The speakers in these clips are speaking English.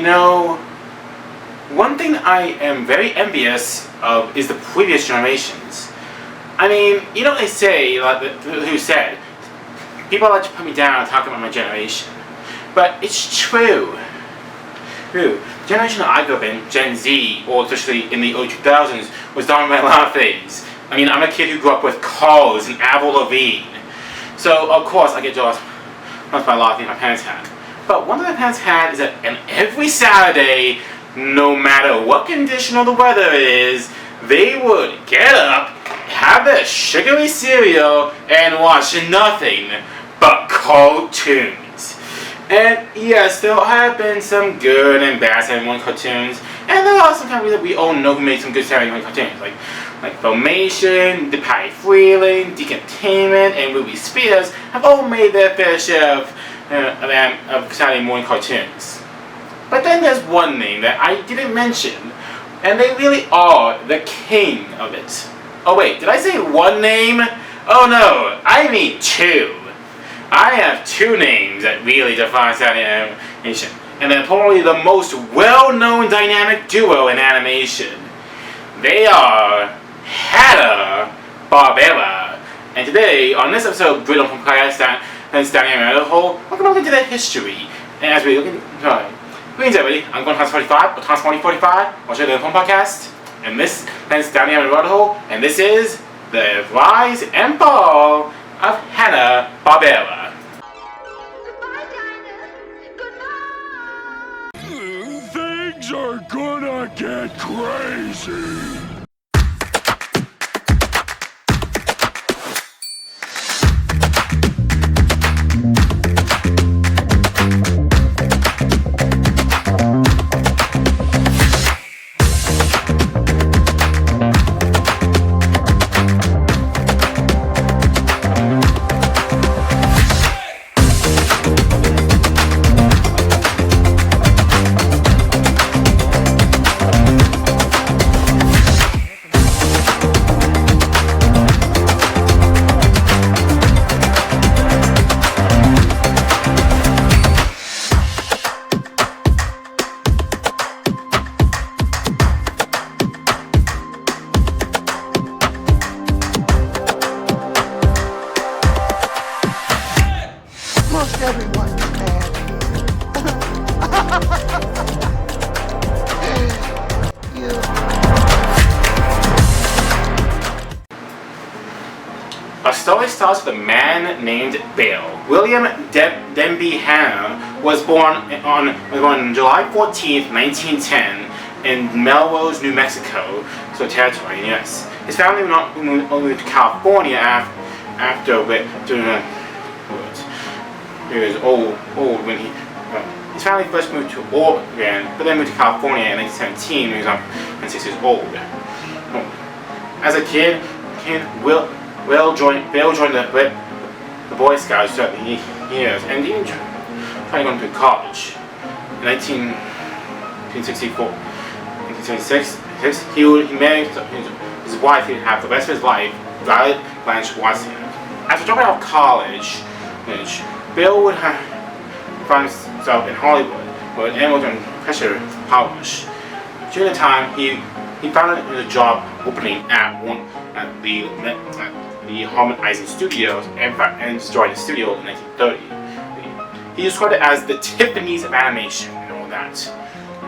know, one thing I am very envious of is the previous generations. I mean, you know what they say, like who said, people like to put me down and talk about my generation. But it's true. The generation that I grew up in, Gen Z, or especially in the early 2000s, was dominated by a lot of things. I mean, I'm a kid who grew up with Cars and Avril Lavigne. So, of course, I get jealous by a lot of things my parents had. But one thing my parents had is that every Saturday, no matter what condition of the weather is, they would get up, have their sugary cereal, and watch nothing but cartoons. And yes, there have been some good and bad Saturday morning cartoons, and there are some companies that we all know who made some good Saturday morning cartoons, like Filmation, The Patty Freeling, Decontainment, and Ruby Spears have all made their fair share of Saturday morning cartoons. But then there's one name that I didn't mention, and they really are the king of it. Oh wait, did I say one name? Oh no, I mean two. I have two names that really define Saturday animation, and they're probably the most well-known dynamic duo in animation. They are Hanna Barbera, and today, on this episode of Brittle from Podcast and Standing Rabbit Hole, we're going to look into their history. And as we look into greetings everybody, I'm going to Hans 45, or Hans 45, I'll show you the Film Podcast, and this is Standing Rabbit Hole, and this is the rise and fall of Hanna Barbera. Goodbye, Dinah. Goodbye. Things are gonna get crazy. Most everyone's mad. Our story starts with a man named Bill. William Denby Hanna was born on July 14th, 1910 in Melrose, New Mexico, so territory in the U.S. His family moved to California after he was old when his family first moved to Oregon, but then moved to California in 1917 when he was 6 years old. As a kid, Bill joined the Boy Scouts throughout the years, and even tried to go to college. In 1964, 1976, he married his wife. He would have the rest of his life, Violet Blanche Watson. After dropping out of college, Bill would find himself in Hollywood, where an was under pressure to polish. During the time, he found a job opening at the Harmonizing Studios and joined the studio in 1930. He described it as the Tiffany's of animation and all that.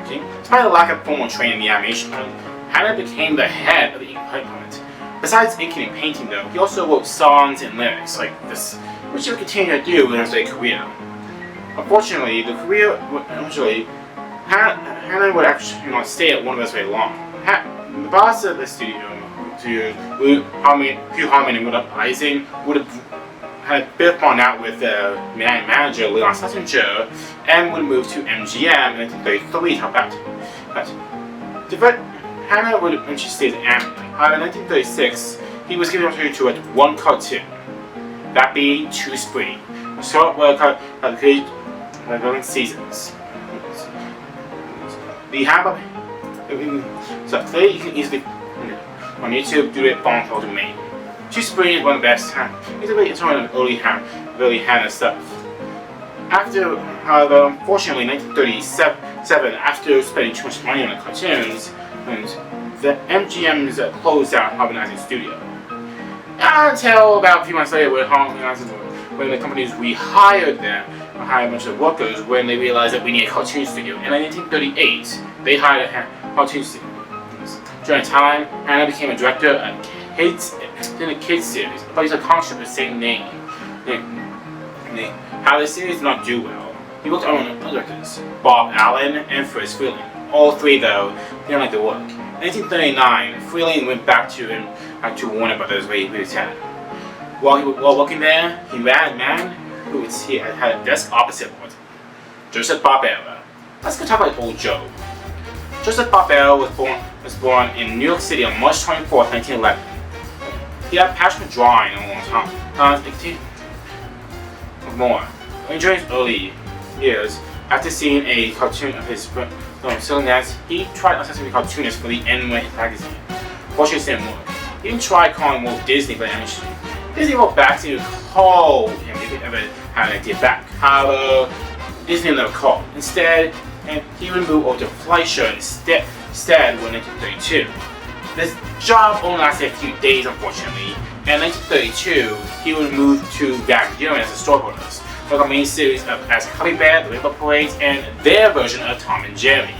Okay? Despite the lack of formal training in the animation field, Hanna became the head of the department. Besides inking and painting, though, he also wrote songs and lyrics like this, which he would continue to do in his career. Unfortunately, the career eventually, Hanna would actually not stay at one of us very long. The boss of the studio, Hugh Harmon and Rudolph Ising, would have had a bit of falling out with the manager Leon Schlesinger and would move to MGM in 1933 to help out. But Hanna would eventually stay as an animator. However, in 1936, he was given an opportunity to direct one cartoon, that being Two Spring, a short work of the seasons. The Hanna so today you can easily on YouTube do it on domain. Two Spring is one of the best. It's one of the early Hanna stuff. After, however, unfortunately, in 1937, 1997, after spending too much money on the cartoons, the MGM's closed down Harmonizing Studio. Until about a few months later, when the companies rehired them, hired a bunch of workers when they realized that we need a cartoon studio. And in 1938, they hired a cartoon studio. During that time, Hanna became a director in a kids series, but he's a concept with the same name. How the series did not do well. He worked on other directors, Bob Allen and Fritz Freeling. All three, though, didn't like the work. In 1939, Freeling went back to Warner Brothers where he was at. While working there, he met a man who had a desk opposite him, Joseph Barbera. Let's go talk about old Joe. Joseph Barbera was born in New York City on March 24, 1911. He had a passion for drawing a long time. During his early years, after seeing a cartoon of his silliness, he tried not to be a cartoonist for the N-Way magazine. Fortunately, it didn't work. He didn't try calling Walt Disney for the industry. Disney wrote back to call him if he ever had an idea back. However, Disney never called. Instead, he would move over to Fleischer instead when 1932. This job only lasted a few days, unfortunately. And in 1932, he would move to Van Buren as a storyboardist for the main series as Huckleberry Bear, the Rainbow Parade, and their version of Tom and Jerry.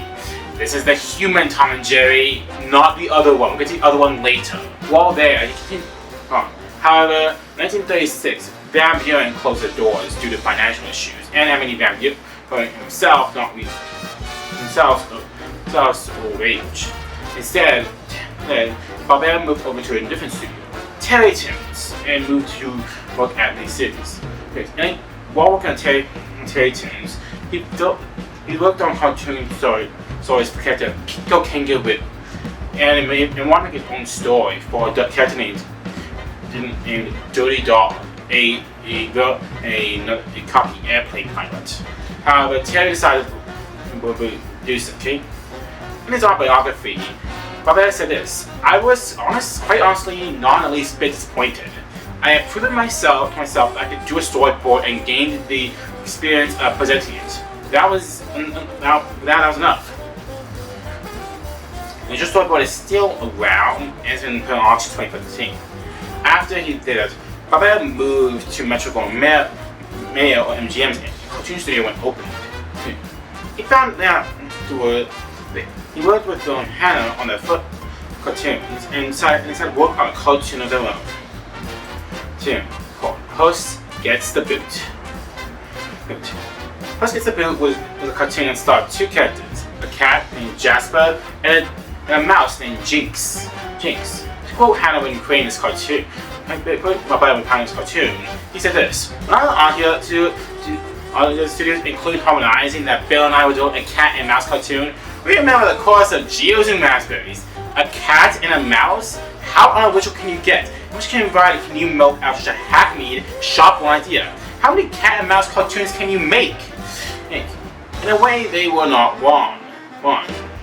This is the human Tom and Jerry, not the other one. We'll get to the other one later. While there, he continued on. However, in 1936, Van Buren closed the doors due to financial issues, and Anthony Van Buren himself old age. Instead, Barbera moved over to a different studio, Terry Tim's, and moved to work at the series. And while working on Terry Tim's, he worked on cartoon stories for character Kiko Kangaroo, and wanted to make his own story for a character named Dirty Dog, a cocky airplane pilot. However, Terry decided to do something. In his autobiography, Barbera said this: "I was quite honestly, not in the least bit disappointed. I had proven myself that I could do a storyboard and gained the experience of presenting it. That was enough." The digital storyboard is still around and has been put on auction 2015. After he did it, Barbera moved to Metro-Goldwyn Mayer or MGM's cartoon studio when opened. He found out he worked with Hanna on the foot cartoons and decided to work on a cartoon of their own. Called Puss Gets the Boot. Puss Gets the Boot was a cartoon that starred two characters, a cat named Jasper and a mouse named Jinx. To quote Hanna when creating this cartoon, he said this: "When I was on here to other studios, including harmonizing that Bill and I were doing a cat and mouse cartoon, we remember the chorus of Geos and Raspberries. A cat and a mouse? How unoriginal can you get? How much variety can you milk out such a hackneyed, sharp-one idea? How many cat and mouse cartoons can you make?" In a way, they were not wrong.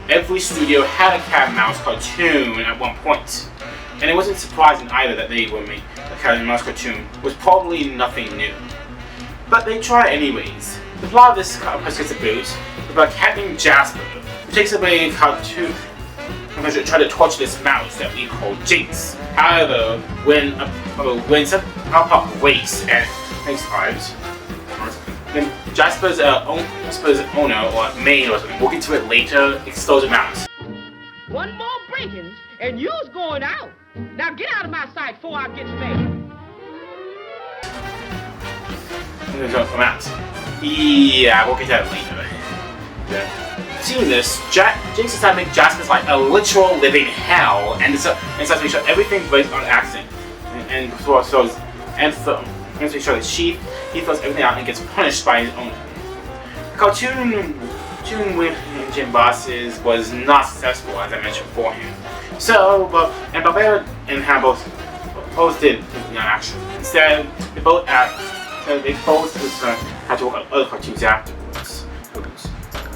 Every studio had a cat and mouse cartoon at one point. And it wasn't surprising either that they would make a cat and mouse cartoon was probably nothing new. But they tried anyways. The plot of this Puss Gets the Boot is about a cat named Jasper who takes away a cartoon and try to torture this mouse that we call Jinx. However, when some PowerPuff Race and makes lives, then Jasper's owner or maid or something, we'll get to it later, explodes a mouse. One more break-ins and you's going out. Now get out of my sight before I get mad. There's a mouse. Yeah, we'll get to that later. Seeing this, Jinx decided to make Jasper's life a literal living hell, and decides to make sure everything breaks on accident, and to make sure that he throws everything out and gets punished by his owner. The cartoon with Jim Bosses was not successful, as I mentioned beforehand. So, Barbera and Hanna both did action. Instead, they both had to work on other cartoons afterwards.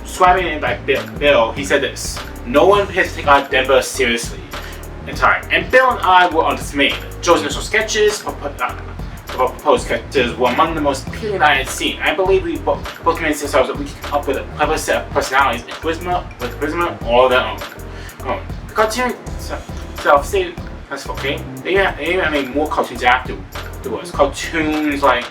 Describing it by Bill, he said this: "No one appears to take our Denver seriously in time, and Bill and I were undismayed. Joe's initial sketches were proposed characters were among the most appealing I had seen. I believe we both convinced ourselves that we could come up with a clever set of personalities and charisma all of their own. The cartoon itself stayed successful, okay? They even made more cartoons afterwards. Cartoons like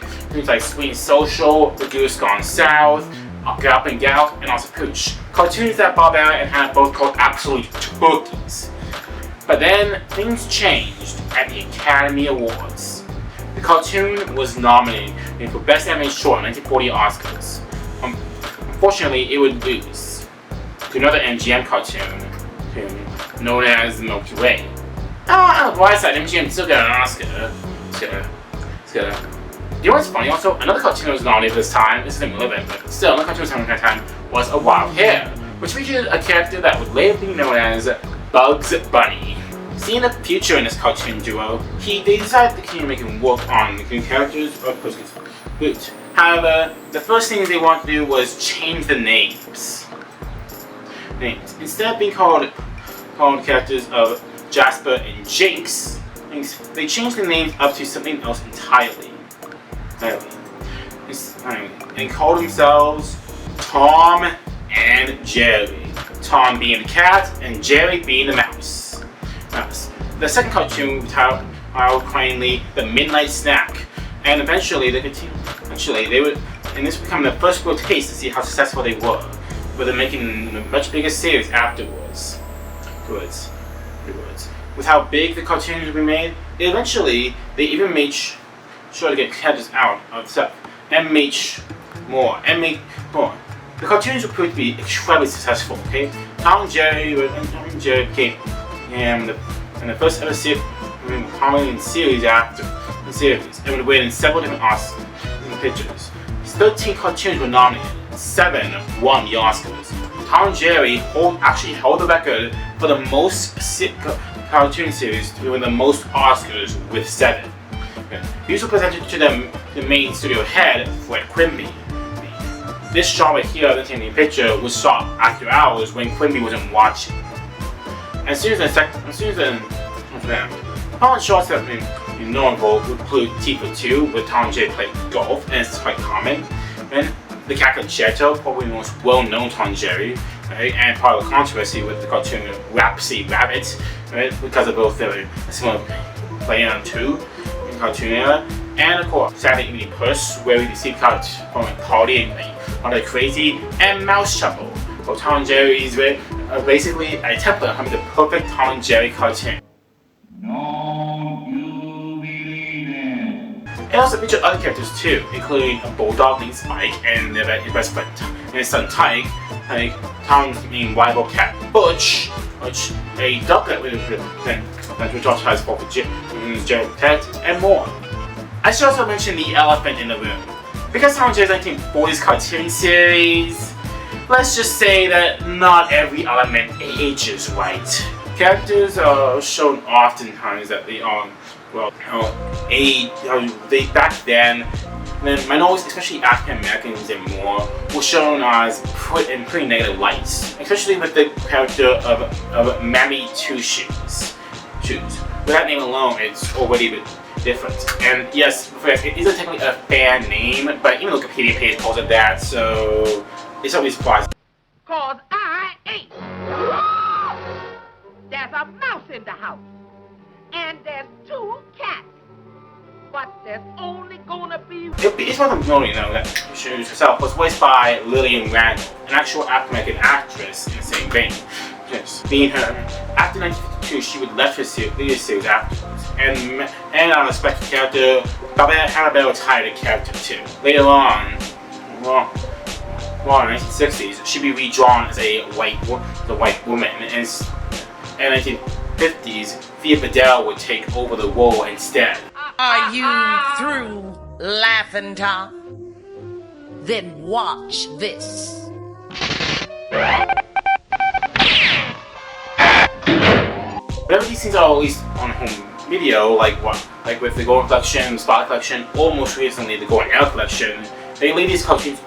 Sweet and Social, The Goose Gone South, Up and Gal, and also Pooch. Cartoons that Barbera and Hanna both called absolute turkeys. But then things changed at the Academy Awards. The cartoon was nominated for Best Animated Short in 1940 Oscars. Unfortunately, it would lose to another MGM cartoon known as The Milky Way. On the bright side, MGM still got an Oscar. You know what's funny also? Another cartoon that was nominated for this time, this isn't relevant, but still, another cartoon that was nominated for that time was A Wild Hare, which featured a character that would later be known as Bugs Bunny. Seeing the future in this cartoon duo, they decided to continue making work on the new characters of Pussy's Boot. However, the first thing they wanted to do was change the names. Instead of being called characters of Jasper and Jinx, they changed the names up to something else entirely. And called themselves Tom and Jerry. Tom being the cat and Jerry being the mouse. The second cartoon titled kindly The Midnight Snack, and eventually they would, and this would become the first real taste to see how successful they were, with them making a much bigger series afterwards. With how big the cartoons would be made, they even made sure to get characters out of stuff and make more. The cartoons would prove to be extremely successful. Okay, Tom and Jerry became the first ever series after the series, and would win in several different Oscar pictures. 13 cartoons were nominated, 7 won the Oscars. Tom and Jerry actually held the record for the most cartoon series to win the most Oscars with 7. These were presented to the main studio head, Fred Quimby. This shot right here, the entertaining picture, was shot after hours when Quimby wasn't watching. As soon as common shots that would include T for 2, where Tom and Jerry play golf, and it's quite common. And the cat concerto, probably the most well-known Tom and Jerry, right? And part of the controversy with the cartoon Rhapsody Rabbit, right? Because of both their similar playing on 2 in the cartoon era, and of course Saturday Evening Puss, where we see cards from a party on a crazy, and Mouse Shuffle, where Tom and Jerry is basically a template of having the perfect Tom and Jerry cartoon. It also featured other characters too, including a bulldog named Spike and their best friend and his son Tyke, Tom's main rival cat Butch, a dog that Josh has for Jerry Pet, and more. I should also mention the elephant in the room. Because Tom and Jerry's 1940s cartoon series, let's just say that not every element ages right. Characters are shown oftentimes that they are, they back then minorities, especially African Americans and more, were shown as put in pretty negative lights, especially with the character of Mammy Two Shoes. With that name alone, it's already a bit different. And yes, it isn't technically a fan name, but even the Wikipedia page calls it that, so it's always surprising. 'Cause I ain't. There's a mouse in the house, and there's 2 cats, but there's only gonna be. It's worth noting though that she herself was voiced by Lillian Randall, an actual African-American actress in the same vein. Yes, being her. After 1952, she would left her series afterwards, and unexpected character, Hanna Barbera retired the character too. Later on, in the 1960s, she'd be redrawn as a white woman, and in the 1950s, Thea Badell would take over the role instead. Are you through laughing, Tom? Then watch this. Whenever these scenes are released on home video, like with the Golden Collection, Spotlight Collection, or most recently the Golden Era Collection, they leave these cartoons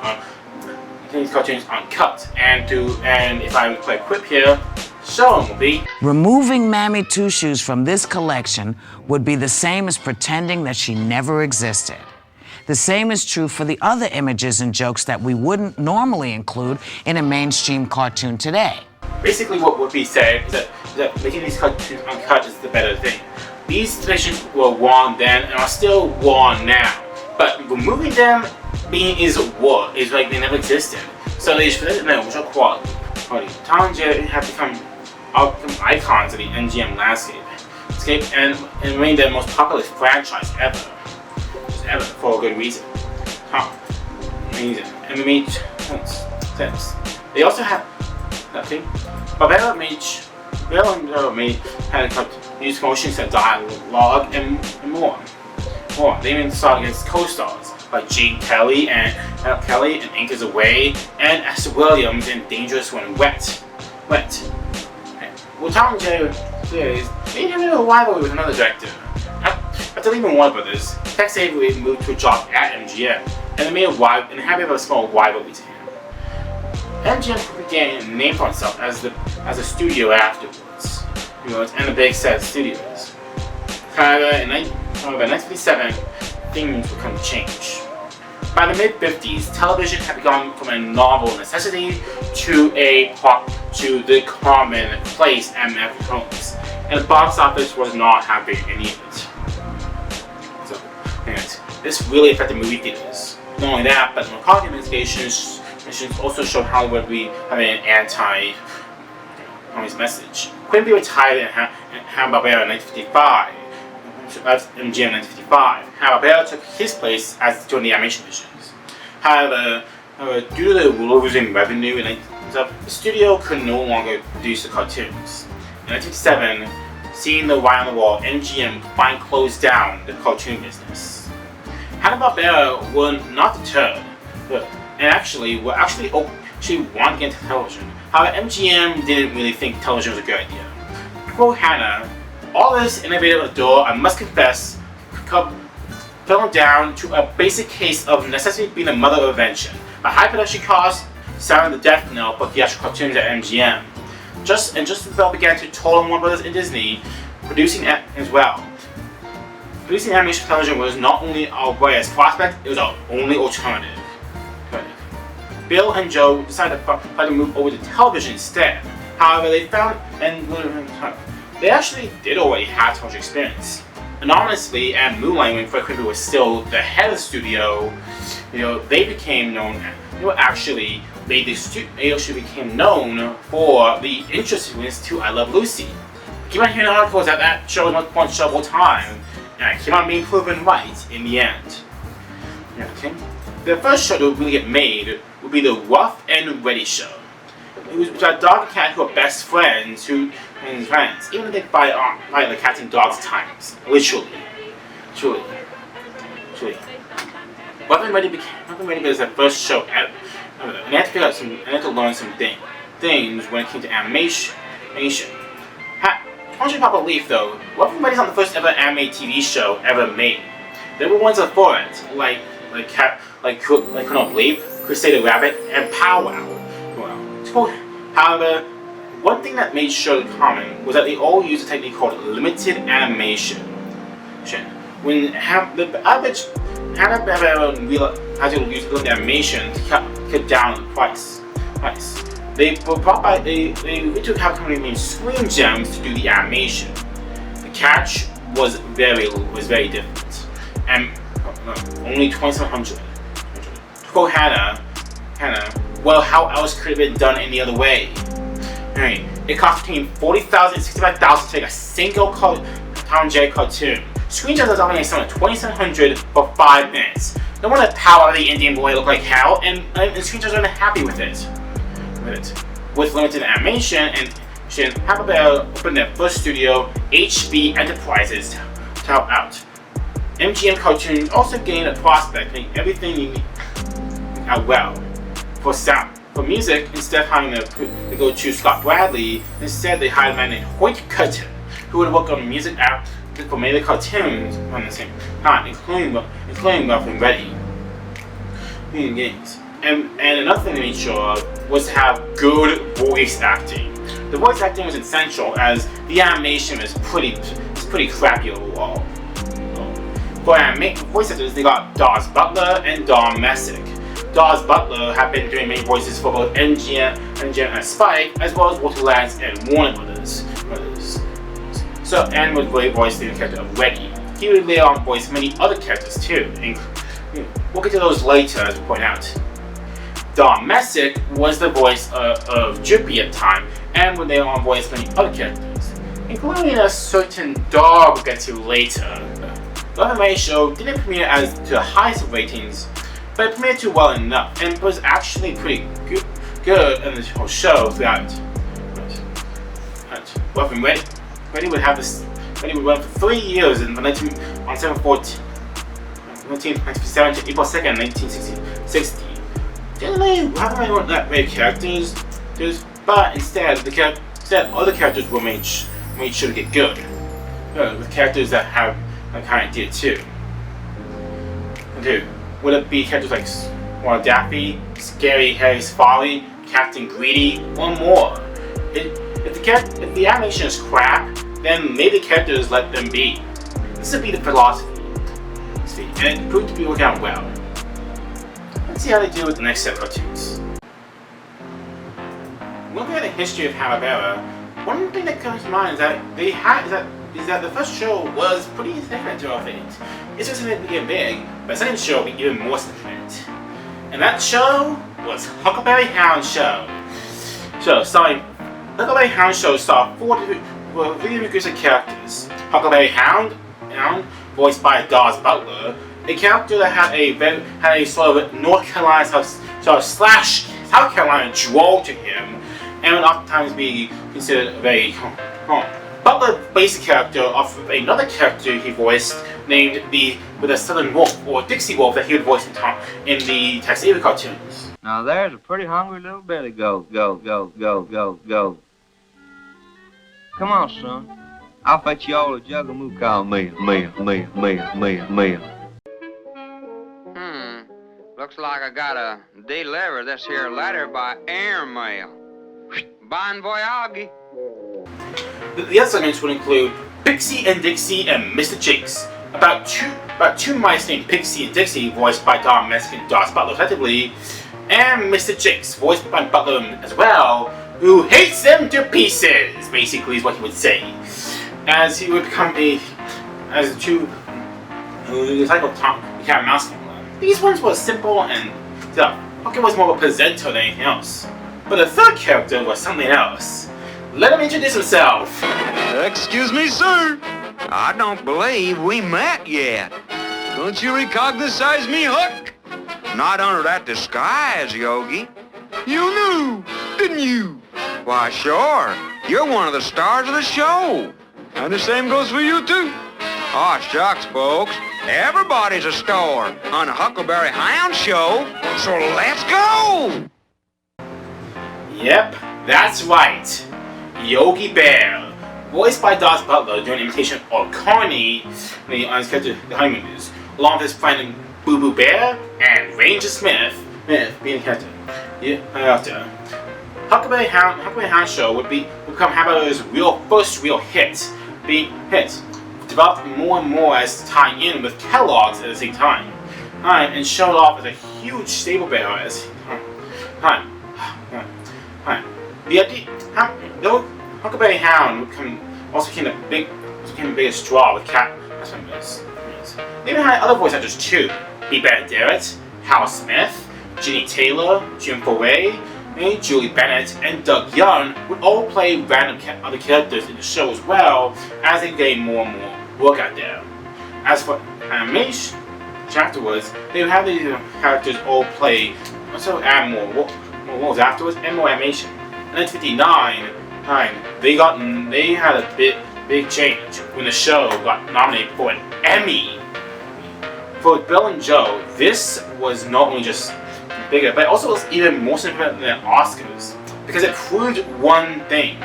these cartoons uncut. And if I play a quip here, show them will be. Removing Mammy Two Shoes from this collection would be the same as pretending that she never existed. The same is true for the other images and jokes that we wouldn't normally include in a mainstream cartoon today. Basically what would be said is that making these cartoons uncut is the better thing. These traditions were worn then and are still worn now. But removing them is like they never existed. So they should let them know quality. Tom and Jerry have become icons of the MGM landscape and remain the most popular franchise ever for a good reason. Amazing. And it made sense. They also have nothing. Barbera had used motion set dialogue and more. They even saw against co-stars like Gene Kelly and Anchors Away and Esther Williams in Dangerous When Wet. Well, Tom and Jerry series made him a rivalry with another director. After leaving Warner Brothers, Tex Avery moved to a job at MGM, and they made had a small rivalry to him. MGM began to name for itself as a studio afterwards, and the Big Set Studios. However, in 1957, things would come to change. By the mid-50s, television had become from a novel necessity to the common place at American homes, and the box office was not happy any of it. So, this really affected movie theaters. Not only that, but the McCarthy administrations also showed Hollywood to be having an anti-communist message. Quimby retired in Hanna Barbera in 1955. That's MGM in 1955. Hanna Barbera took his place as doing the animation divisions. However, due to the losing revenue, the studio could no longer produce the cartoons. In 1957, seeing the writing on the wall, MGM finally closed down the cartoon business. Hanna Barbera were not deterred, and actually wanted to get into television. However, MGM didn't really think television was a good idea. To quote Hanna, "All this innovative adore, I must confess, fell down to a basic case of necessity being the mother of invention. A high production cost sounded the death knell for theatrical cartoons at MGM. Just as well began to toll on Warner Brothers and Disney, producing as well. Producing animation television was not only our brightest prospect, it was our only alternative. Bill and Joe decided to move over to television instead. However, they actually did already have television experience. Anonymously, and moonlighting when Fred Quimby was still the head of the studio, they became known. They actually became known for the interest to I Love Lucy. Keep on hearing articles that show was the most important show of all time, and it came on being proven right in the end. The first show to really get made would be the Ruff and Reddy show. It was about a dog and cat who are best friends, even if they fight like cats and dogs at times, literally. Truly. Ruff and Reddy was the first show ever, and I had to learn some things when it came to animation. Contrary to popular belief, though, Ruff and Reddy's not the first ever anime TV show ever made. There were ones before it, like Colonel Bleep, Crusader Rabbit, and Pow Wow. However, one thing that made shows common was that they all used a technique called limited animation. When the average Hanna Barbera had to use limited animation to cut down the price. They took a company named Screen Gems to do the animation. The catch was very different, and only 2,700. To quote Hanna, well, how else could it have been done any other way? It cost between $40,000 and $65,000 to make a single Tom and Jerry cartoon. Screen Gems was only selling $2,700 for 5 minutes. No wonder Power the Indian boy looked like hell, and Screen Gems weren't happy with it. With limited animation, and Hanna Barbera opened their first studio, HB Enterprises, to help out. MGM cartoons also gained a prospect, making everything you need out well. For sound, for music, instead of having to go to Scott Bradley, instead they hired a man named Hoyt Curtin, who would work on music for many cartoons around the same time, including Ruff and Reddy. Games. And another thing they made sure of was to have good voice acting. The voice acting was essential as the animation is pretty crappy overall. For voice actors, they got Dawes Butler and Don Messick. Dawes Butler had been doing many voices for both MGM and Spike, as well as Walter Lantz and Warner Brothers. So, and would voice the character of Reddy. He would later on voice many other characters too. We'll get to those later, as we point out. Don Messick was the voice of Drippy at the time, and would later on voice many other characters, including a certain dog we'll get to later. The anime show didn't premiere as to the highest of ratings, but it premiered to well enough, and was actually pretty good in the whole show throughout. Ruff and Reddy would have this. Reddy would run for 3 years on September 1997 to April 2nd, 1960. Generally, Ruff and weren't that many characters, but instead other characters were made sure to get good. With characters that have that kind of did too. Would it be characters like Daffy, Scary Harry's Folly, Captain Greedy, or more? If the animation is crap, then maybe the characters let them be. This would be the philosophy, and it proved to be working out well. Let's see how they do with the next set of cartoons. Looking at the history of Hanna Barbera, one thing that comes to mind is that the first show was pretty significant to our fate. It's just significant big, but the second show will be even more significant. And that show was Huckleberry Hound Show. Huckleberry Hound Show saw three different groups of characters. Huckleberry Hound, voiced by Dawes Butler, a character that had a sort of North Carolina slash South Carolina drawl to him, and would oftentimes be considered a very Butler based the character off of another character he voiced named with a Southern Wolf or Dixie Wolf that he would voice in the Tex Avery cartoons. Now there's a pretty hungry little belly goat. Come on, son. I'll fetch you all a jug of moo cow meal. Looks like I gotta deliver this here letter by airmail. Bon voyage. The other segments would include Pixie and Dixie and Mr. Jinx, about two mice named Pixie and Dixie, voiced by Don Messick and Dawes Butler respectively, and Mr. Jinx, voiced by Butler as well, who hates them to pieces, basically is what he would say, as he would become as the two recycled Tom the cat and mouse. These ones were simple and Huckleberry was more of a presenter than anything else, but the third character was something else. Let him introduce himself. Excuse me, sir. I don't believe we met yet. Don't you recognize me, Huck? Not under that disguise, Yogi. You knew, didn't you? Why, sure. You're one of the stars of the show. And the same goes for you, too. Aw, shucks, folks. Everybody's a star on the Huckleberry Hound Show. So let's go! Yep, that's right. Yogi Bear, voiced by Dawes Butler during imitation of Carney, the character The Honeymooners, along with his friend Boo Boo Bear and Ranger Smith being the character. Huckleberry Hound Show would become Hanna Barbera's first real hit, developed more and more as tying in with Kellogg's at the same time, and showed off as a huge stable bear as Huckleberry Hound became the biggest draw with cat members. They even had other voice actors too. B. Barrett, Hal Smith, Ginny Taylor, Jim Foray, Julie Bennett, and Doug Young would all play random other characters in the show as well as they gained more and more work out there. As for animation, afterwards, they would have these characters all play, also add more roles afterwards and more animation. In 1959, they had a big change when the show got nominated for an Emmy. For Bill and Joe, this was not only just bigger, but also was even more significant than Oscars, because it proved one thing: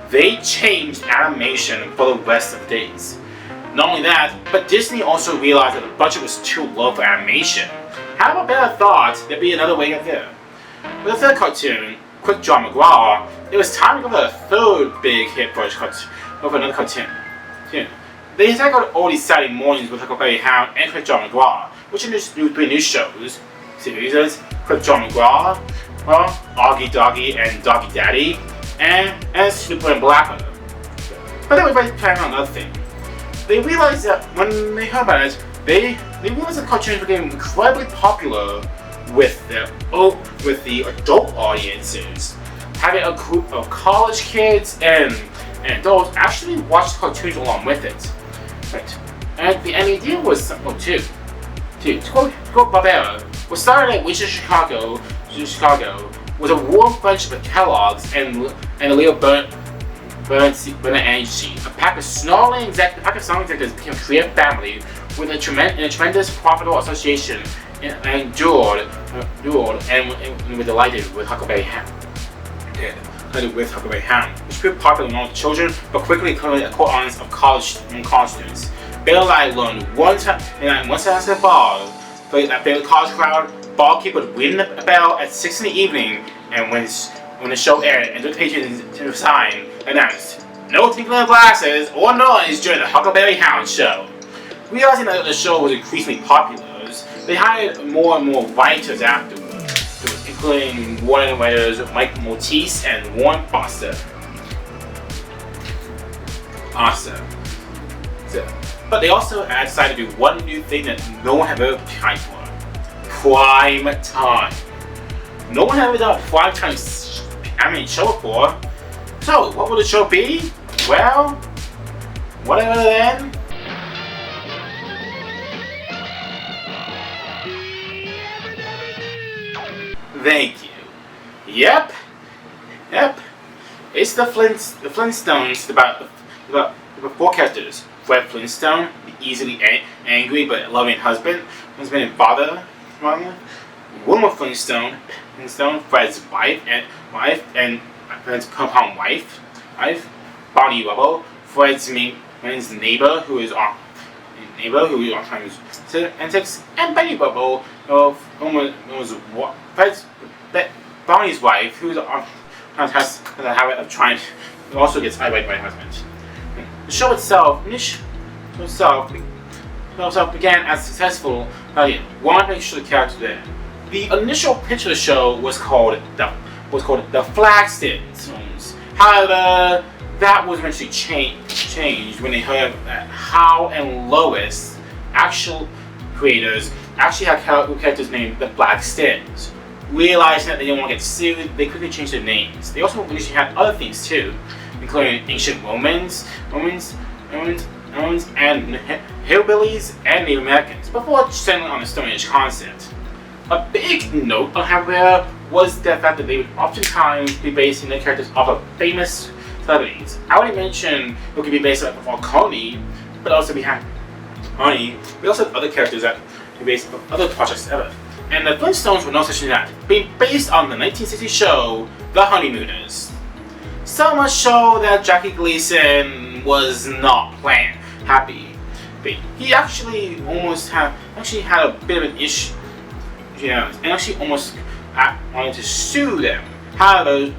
they changed animation for the rest of the days. Not only that, but Disney also realized that the budget was too low for animation. Hanna Barbera thought there'd be another way to go. With the third cartoon, Quick Draw McGraw, it was time to go for a third big hit for another cartoon. They tackled all these Saturday mornings with Huckleberry, Hound, and Quick Draw McGraw, which introduced 3 new series, Quick Draw McGraw, Augie Doggy and Doggy Daddy, and Snooper and Blapper. But they were very planning on another thing. They realized that when they heard about it, they realized that cartoons were getting incredibly popular with the adult audiences. Having a group of college kids and adults actually watch cartoons along with it. Right. And the idea was simple too. Barbera was started at Wichita, Chicago, with a warm bunch of Kellogg's and a little burnt energy. A pack of snarling executives became a creative family with a tremendous profitable association and endured and were delighted with Huckleberry Hound. Which proved popular among children, but quickly became a core audience of college students. Bill and I learned one time at the bar, for that favorite college crowd, barkeep would ring the bell at 6 in the evening, and when the show aired, and the patrons to the sign announced, "No tinkling of glasses or noise during the Huckleberry Hound show." Realizing that the show was increasingly popular, they hired more and more writers afterwards, including Warner writers Mike Maltese and Warren Foster. But they also decided to do one new thing that no one had ever tried for: prime time. No one had ever done a prime time animated show before. So, what would the show be? Well, whatever then. Thank you. Yep. It's the Flintstones, about 4 characters. Fred Flintstone, the easily angry but loving husband and father. Wilma Flintstone, Fred's wife and Fred's compound wife. Bonnie Rubble, Fred's neighbor who is oftentimes antics, and Betty Rubble, Bonnie's wife, who has the habit of trying, who also gets irate by her husband. The show itself began as successful. One picture of the character there. The initial pitch of the show was called the Flintstones. However, that was eventually changed when they heard that Hal and Lois, actual creators, actually had characters named the Flintstones. Realizing that they didn't want to get sued, they quickly changed their names. They also initially had other things too, including ancient Romans, and hillbillies and Native Americans, before settling on the Stone Age concept. A big note on Hanna Barbera was the fact that they would oftentimes be basing their characters off of famous celebrities. I already mentioned it could be based off of Coney, but also we also have other characters that were based off other projects ever. And the Flintstones were no such as that, being based on the 1960 show The Honeymooners. So much so that Jackie Gleason was not happy. He actually had a bit of an issue, and actually almost wanted to sue them. However,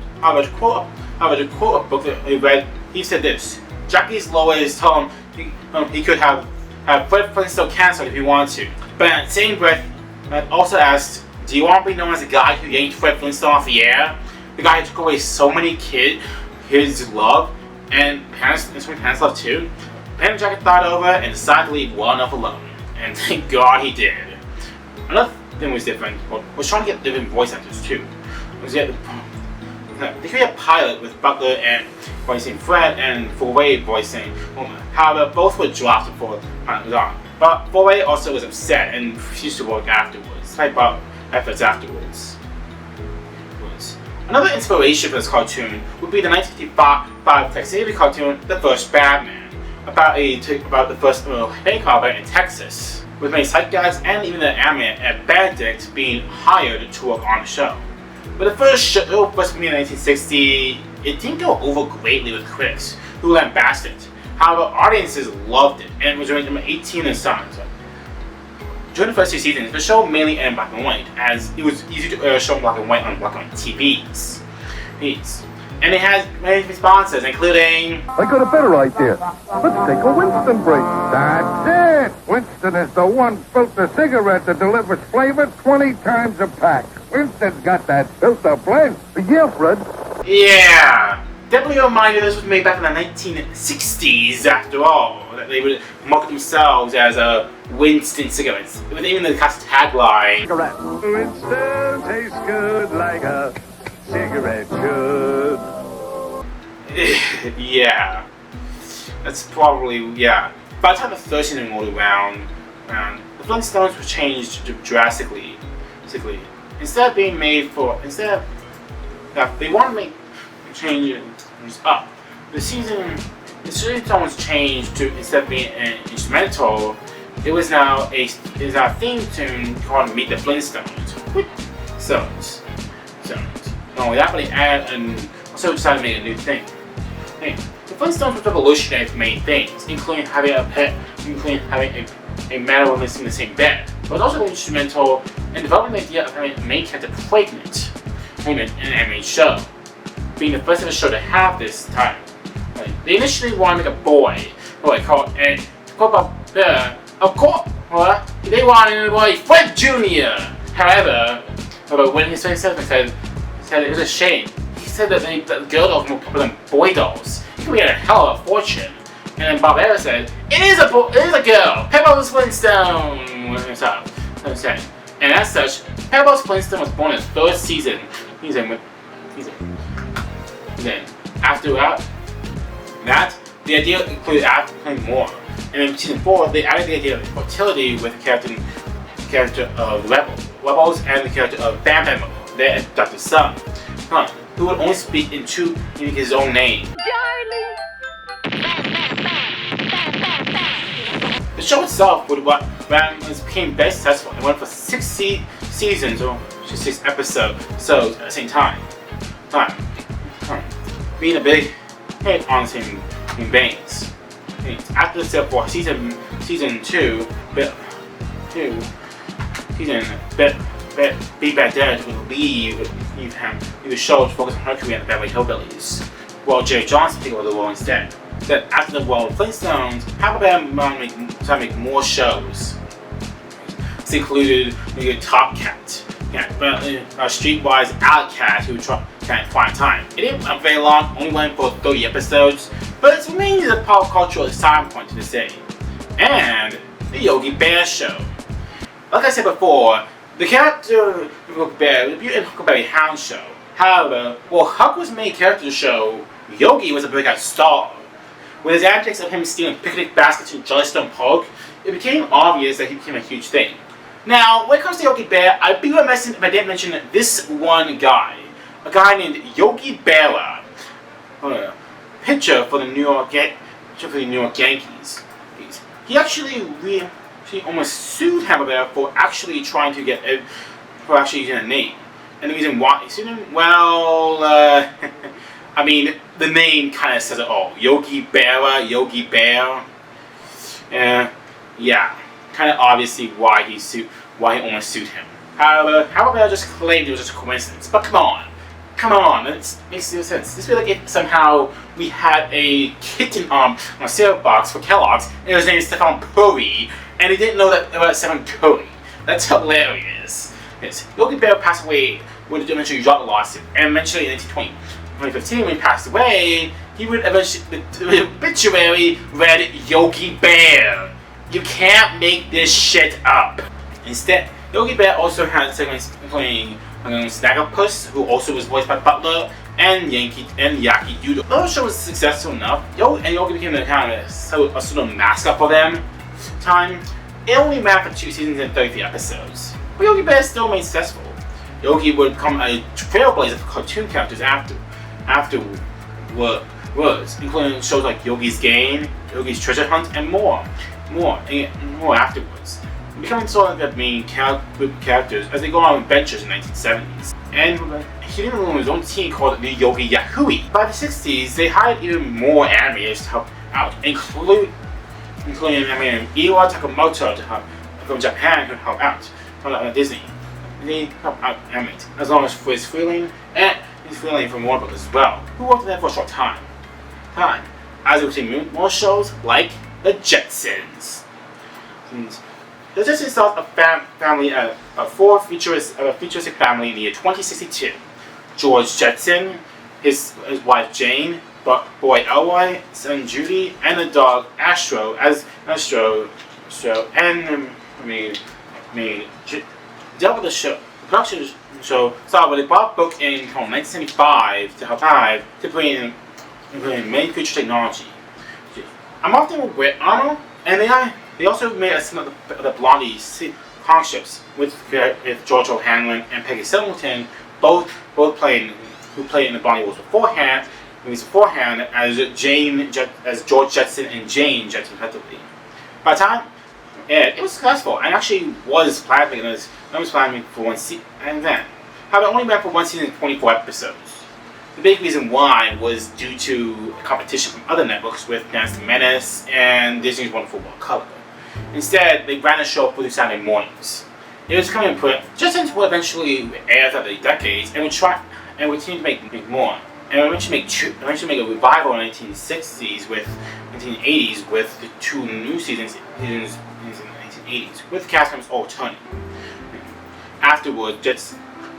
to quote a book that he read, he said this: Jackie's lawyers told him he could have Fred Flintstone canceled if he wanted to. But in the same breath, I also asked, do you want to be known as the guy who yanked Fred Flintstone off the air? The guy who took away so many kids' love, and so many parents' love too? Penn and Jacket thought over and decided to leave well enough alone. And thank God he did. Another thing was different was trying to get different voice actors too. They created a pilot with Butler and voicing Fred and Foray voicing Homer. However, both were dropped before the pilot was on. But Foray also was upset and refused to work afterwards, despite efforts afterwards. Another inspiration for this cartoon would be the 1955 Tex Avery cartoon, The First Batman, about the first helicopter in Texas, with many sight gags and even the animator Ed Benedict being hired to work on the show. But the first show, first premiered in 1960, it didn't go over greatly with critics, who lambasted it. However, audiences loved it, and it was rated number 18 in Science. during the first 2 seasons, the show mainly aired in black and white, as it was easy to air a show in black and white on black and white TVs. And it has many sponsors, including... I got a better idea. Let's take a Winston break. That's it! Winston is the one filter cigarette that delivers flavor 20 times a pack. Winston's got that filter blend. Yeah, Fred. Yeah! Definitely a reminder this was made back in the 1960s, after all. That they would market themselves as a Winston cigarettes. It was even the cast tagline. Winston tastes good like a cigarette should. Yeah. That's probably, yeah. By the time the third season rolled around, the Flintstones were changed drastically. Instead of being made for, they want to make changes up. The song was changed to, instead of being an instrumental, it was now a theme tune called Meet the Flintstones. So, not only that, but they added and also decided to make a new thing. The Flintstones were revolutionary for many things, including having a pet, including having a man woman in the same bed. But also instrumental in developing the idea of having a main character pregnant in an animated show, being the first of the show to have this time. They initially wanted to make a boy called Barbera. Of course, they wanted a boy, Fred Jr. However, when his friend said it was a shame. He said that the girl dolls were more popular than boy dolls. He could get a hell of a fortune. And then Barbera said, it is a girl! Pebbles Flintstone! And as such, Pebbles Flintstone was born in his third season. Then, after that, the idea included adding more. And in season 4, they added the idea of fertility with the character of Rebels and the character of Bam Bam, their adopted son, who would only speak in his own name. The show itself became very successful. It went for 6 seasons, or 6 episodes at the same time. Being a big hit on the same veins. After the for season 2, Big Bad Dad would leave the show to focus on Huckleberry and the Beverly Hillbillies, while Jerry Johnson took over the role instead. Then after the World of Flintstones, Hanna Barbera started making more shows. This included Top Cat, Streetwise Alley Cat, who can't find time. It didn't run very long, only went for 30 episodes, but it's mainly the pop cultural selling point to this day. And the Yogi Bear show. Like I said before, the character of Yogi Bear was debuted in Huckleberry Hound show. However, while Huck was the main character of the show, Yogi was a breakout star. With his antics of him stealing picnic baskets from Jellystone Park, it became obvious that he became a huge thing. Now, when it comes to Yogi Bear, I'd be remiss if I didn't mention this one guy. A guy named Yogi Bear. Pitcher for the New York Yankees. He actually almost sued Hanna Barbera for actually trying to for actually using a name. And the reason why he sued him, well, I mean, the name kind of says it all. Yogi Bear. Yeah, kind of obviously why he almost sued him. However, Hanna Barbera just claimed it was just a coincidence. But come on, that makes no sense. This would be like if somehow we had a kitten on a cereal box for Kellogg's, and it was named Stefan Curry, and they didn't know that it was Stefan Curry. That's hilarious. Yes, Yogi Bear passed away when the eventually dropped the lawsuit, and eventually in 2015, when he passed away, he would eventually, the obituary read Yogi Bear. You can't make this shit up. Instead, Yogi Bear also had segments including Snagglepuss, who also was voiced by Butler, and Yaki Doodle. Though the show was successful enough, Yogi became a sort of mascot for them. It only ran for 2 seasons and 33 episodes. But Yogi Bear still remained successful. Yogi would become a trailblazer for cartoon characters afterwards, including shows like Yogi's Game, Yogi's Treasure Hunt, and more afterwards. Becoming sort of the main characters as they go on adventures in the 1970s. And he didn't run his own team called the Yogi Yahui. By the 60s, they hired even more animators to help out, including Iwa Takamoto to help from Japan who help out from Disney. They help out animate, as long as Frizz Freeling and his Freeling from Warner Bros. As well, who worked there for a short time. As we've seen more shows like the Jetsons. The Jetsons started a futuristic family in the year 2062. George Jetson, his wife Jane, boy Elroy, son Judy, and the dog Astro, and dealt with the show. The production show started with a Bob book in from 1975 to help to bring in main future technology. I'm often with Arnold, and they also made a some of the Blondie partnerships with George O'Hanlon and Peggy Singleton, both playing in the Blondie Wars beforehand as George Jetson and Jane Jetson respectively. By the time it was successful and actually was planning for one season, and then however, it only ran for one season and 24 episodes. The big reason why was due to competition from other networks with Dance the Menace and Disney's Wonderful World Color. Instead, they ran a show for the Saturday mornings. It was coming to Jetsons would eventually air throughout the decades and would continue to make more. And eventually make a revival in the 1960s with 1980s with the two new seasons in the 1980s with cast members all returning. Afterwards,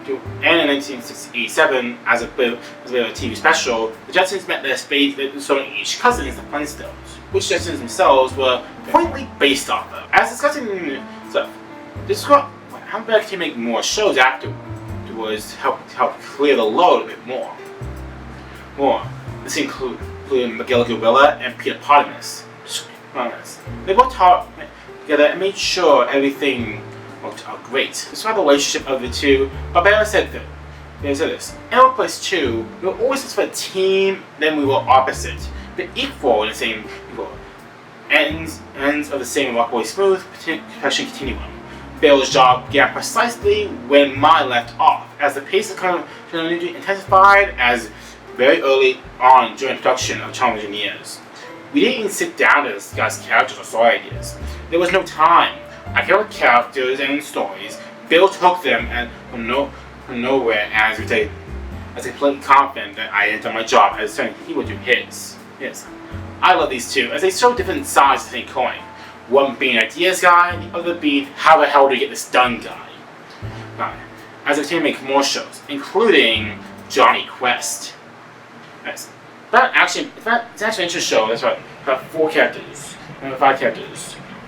and in 1967, as a bit of a TV special, the Jetsons met their starting each cousins, the Flintstones, which Jetsons themselves were pointedly based off of. As discussing Hanna Barbera can make more shows afterwards to help clear the load a bit more. This included Miguel Gorilla and Peter Potamus. They worked hard together and made sure everything worked out great. Despite the relationship of the two, Barbera said this: in our place too, we were always for a team, then we were opposite, but equal in the same ends of the same Rockaway Smooth profession continuum. Bill's job began precisely when mine left off, as the pace of continuity intensified as very early on during production of Challenge Engineers. We didn't even sit down to discuss characters or story ideas. There was no time. I came up with characters and stories. Bill took them from nowhere as I completely confident that I had done my job as he would do his. Yes. I love these two, as they show different sides of the same coin. One being ideas guy, and the other being how the hell do we get this done guy. As I continue to make more shows, including Johnny Quest. Yes. It's actually an interesting show. That's right. About 5 characters.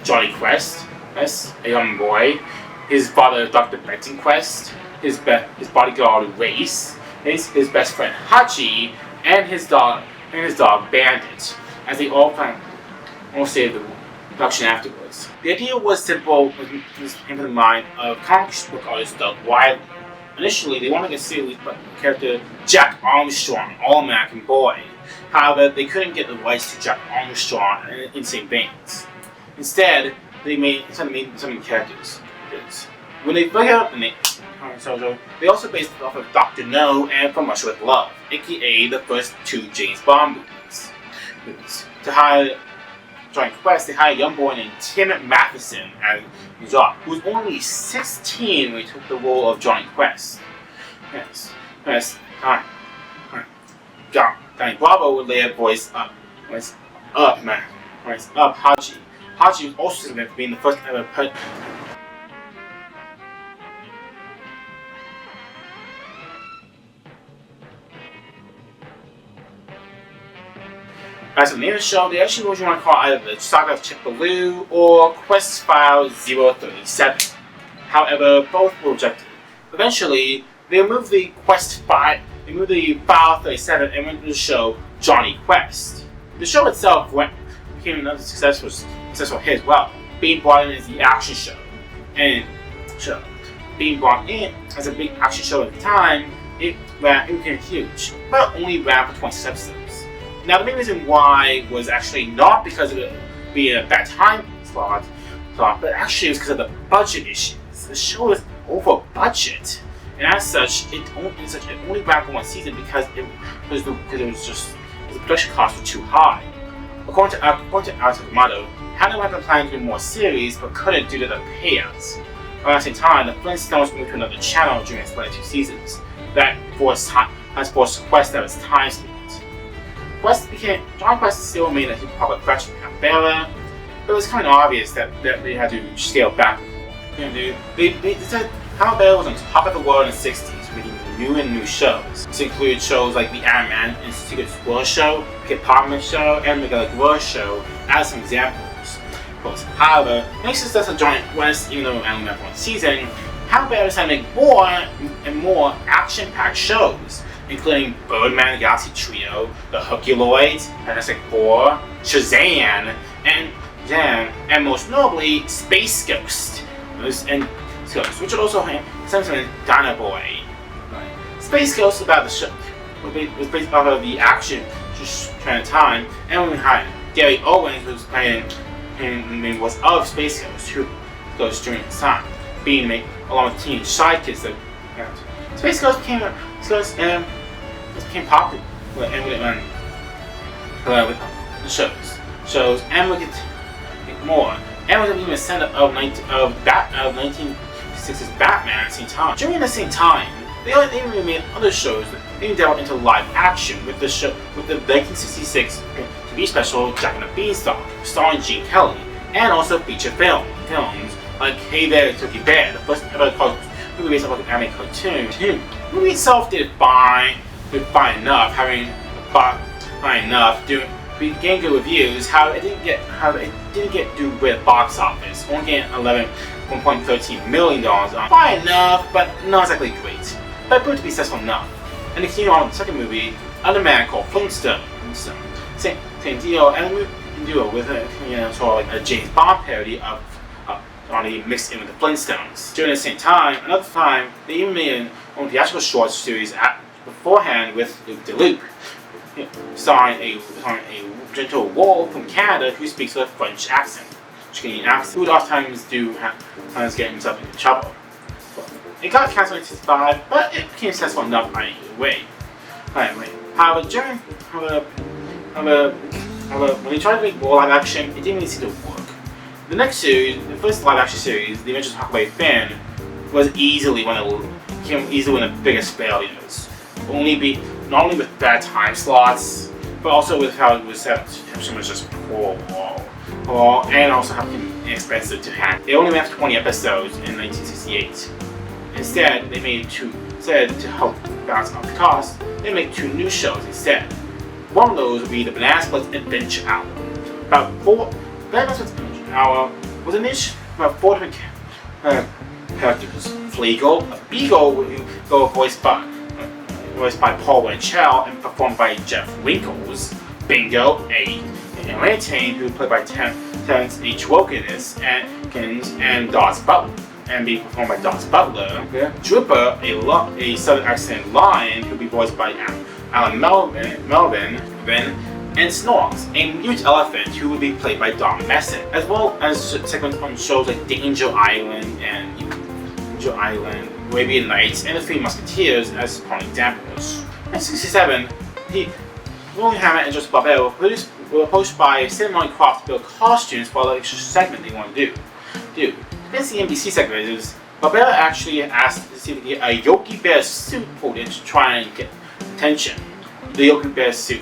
Johnny Quest, yes, a young boy. His father, Dr. Benton Quest. His bodyguard Race. His best friend Hachi, and his dog Bandit. As they all save the production afterwards. The idea was simple, in the mind of comic book artist Doug Wiley. Initially, they wanted to see the character Jack Armstrong, All-American Boy. However, they couldn't get the rights to Jack Armstrong in St. Baines. Instead, they made some characters. When they figured out the name, they also based it off of Dr. No and From Russia with Love, aka the first 2 James Bond movies. To hire Johnny Quest, they hired a young boy named Tim Matheson as his job, who was only 16 when he took the role of Johnny Quest. Danny Bravo would later voice up Hachi. Hachi was also significant for being the first ever As for the name of the show, they actually originally want to call either the Saga of Chipaloo or Quest File 037. However, both were rejected. Eventually, they removed the File 37 and went to the show Johnny Quest. The show itself became another successful hit as well, being brought in as the action show. Being brought in as a big action show at the time, it became huge, but only ran for 26 episodes. Now, the main reason why was actually not because of it being a bad time slot, but actually it was because of the budget issues. The show was over budget, and as such, it only ran for 1 season because the production costs were too high. According to Alex Amato, Hanna had been planning to do more series, but couldn't due to the payouts. Around the same time, the Flintstones moved to another channel during its later 2 seasons. That forced Quest out of its time limit. John Quest still remained a public threat to Hanna Barbera, but it was kind of obvious that they had to scale back. They said Hanna Barbera was on top of the world in the 60s, making new shows. This included shows like the Iron Man and Secret Squirrel Show, Kid Parliament Show, and Mega Gorilla Show as some examples. However, next success of Giant Quest, even though it only had 1 season, Hanna Barbera decided to make more and more action-packed shows, including Birdman the Galaxy Trio, The Herculoids, Fantastic Four, Shazam, and most notably, Space Ghost, which would also have something Dino Boy. Space Ghost was based off of the action trend time, and we had Gary Owens, who was playing and was of Space Ghost during its time, being made along with teenage sidekicks that Space Ghost became popular and with the shows, and we get more. And was even a stand-up of 1960s Batman at the same time. During the same time, they even made other shows that they delved into live action with the 1966 TV special Jack and the Beanstalk, starring Gene Kelly, and also feature films like Hey There, Yogi Bear, the first ever movie based on an anime cartoon. The movie itself did fine enough, getting good reviews. However, it didn't get do with the box office, only getting $1.13 million on. Fine enough, but not exactly great. But it proved to be successful enough. And they continued on with the second movie, Another Man Called Flintstone. Same deal, and we do it with sort of like a James Bond parody of only mixed in with the Flintstones. During the same time, another time, they even made an own theatrical short series beforehand with Luke DeLuke, starring a gentle wolf from Canada who speaks with a French accent, Canadian accent, who would oftentimes get himself into trouble. It got cancelled in 1965, but it became successful enough anyway. However, when they tried to make more live action, it didn't really seem to work. The next series, the first live action series, The Adventures of Huckleberry Finn, was easily one of the biggest failures. Not only with bad time slots, but also with how it was set up so much just poor, and also how inexpensive to have. They only ran 20 episodes in 1968. Instead, to help balance out the cost, they made 2 new shows instead. One of those would be the Banana Splits Adventure Hour. Banana Splits Adventure Hour was a niche about 4 different characters. Fleagle, a beagle who voiced by Paul Winchell and performed by Jeff Winkles. Bingo, a orangutan who played by Terrence H. Wilkins and Dawes Butler, and being performed by Dawes Butler. Drooper, a southern accent lion who will be voiced by Alan Melvin, and Snorks, a mute elephant who would be played by Don Messon, as well as segments on shows like Danger Island, Arabian Nights, and The Three Musketeers as prime examples. In 1967, William Hanna and Joseph Barbera were approached by Cinnamon Croft to build costumes for the extra segment they wanted to do. Against the NBC segment, Barbera actually asked to see if they get a Yogi Bear suit pulled in to try and get attention. The Yogi Bear suit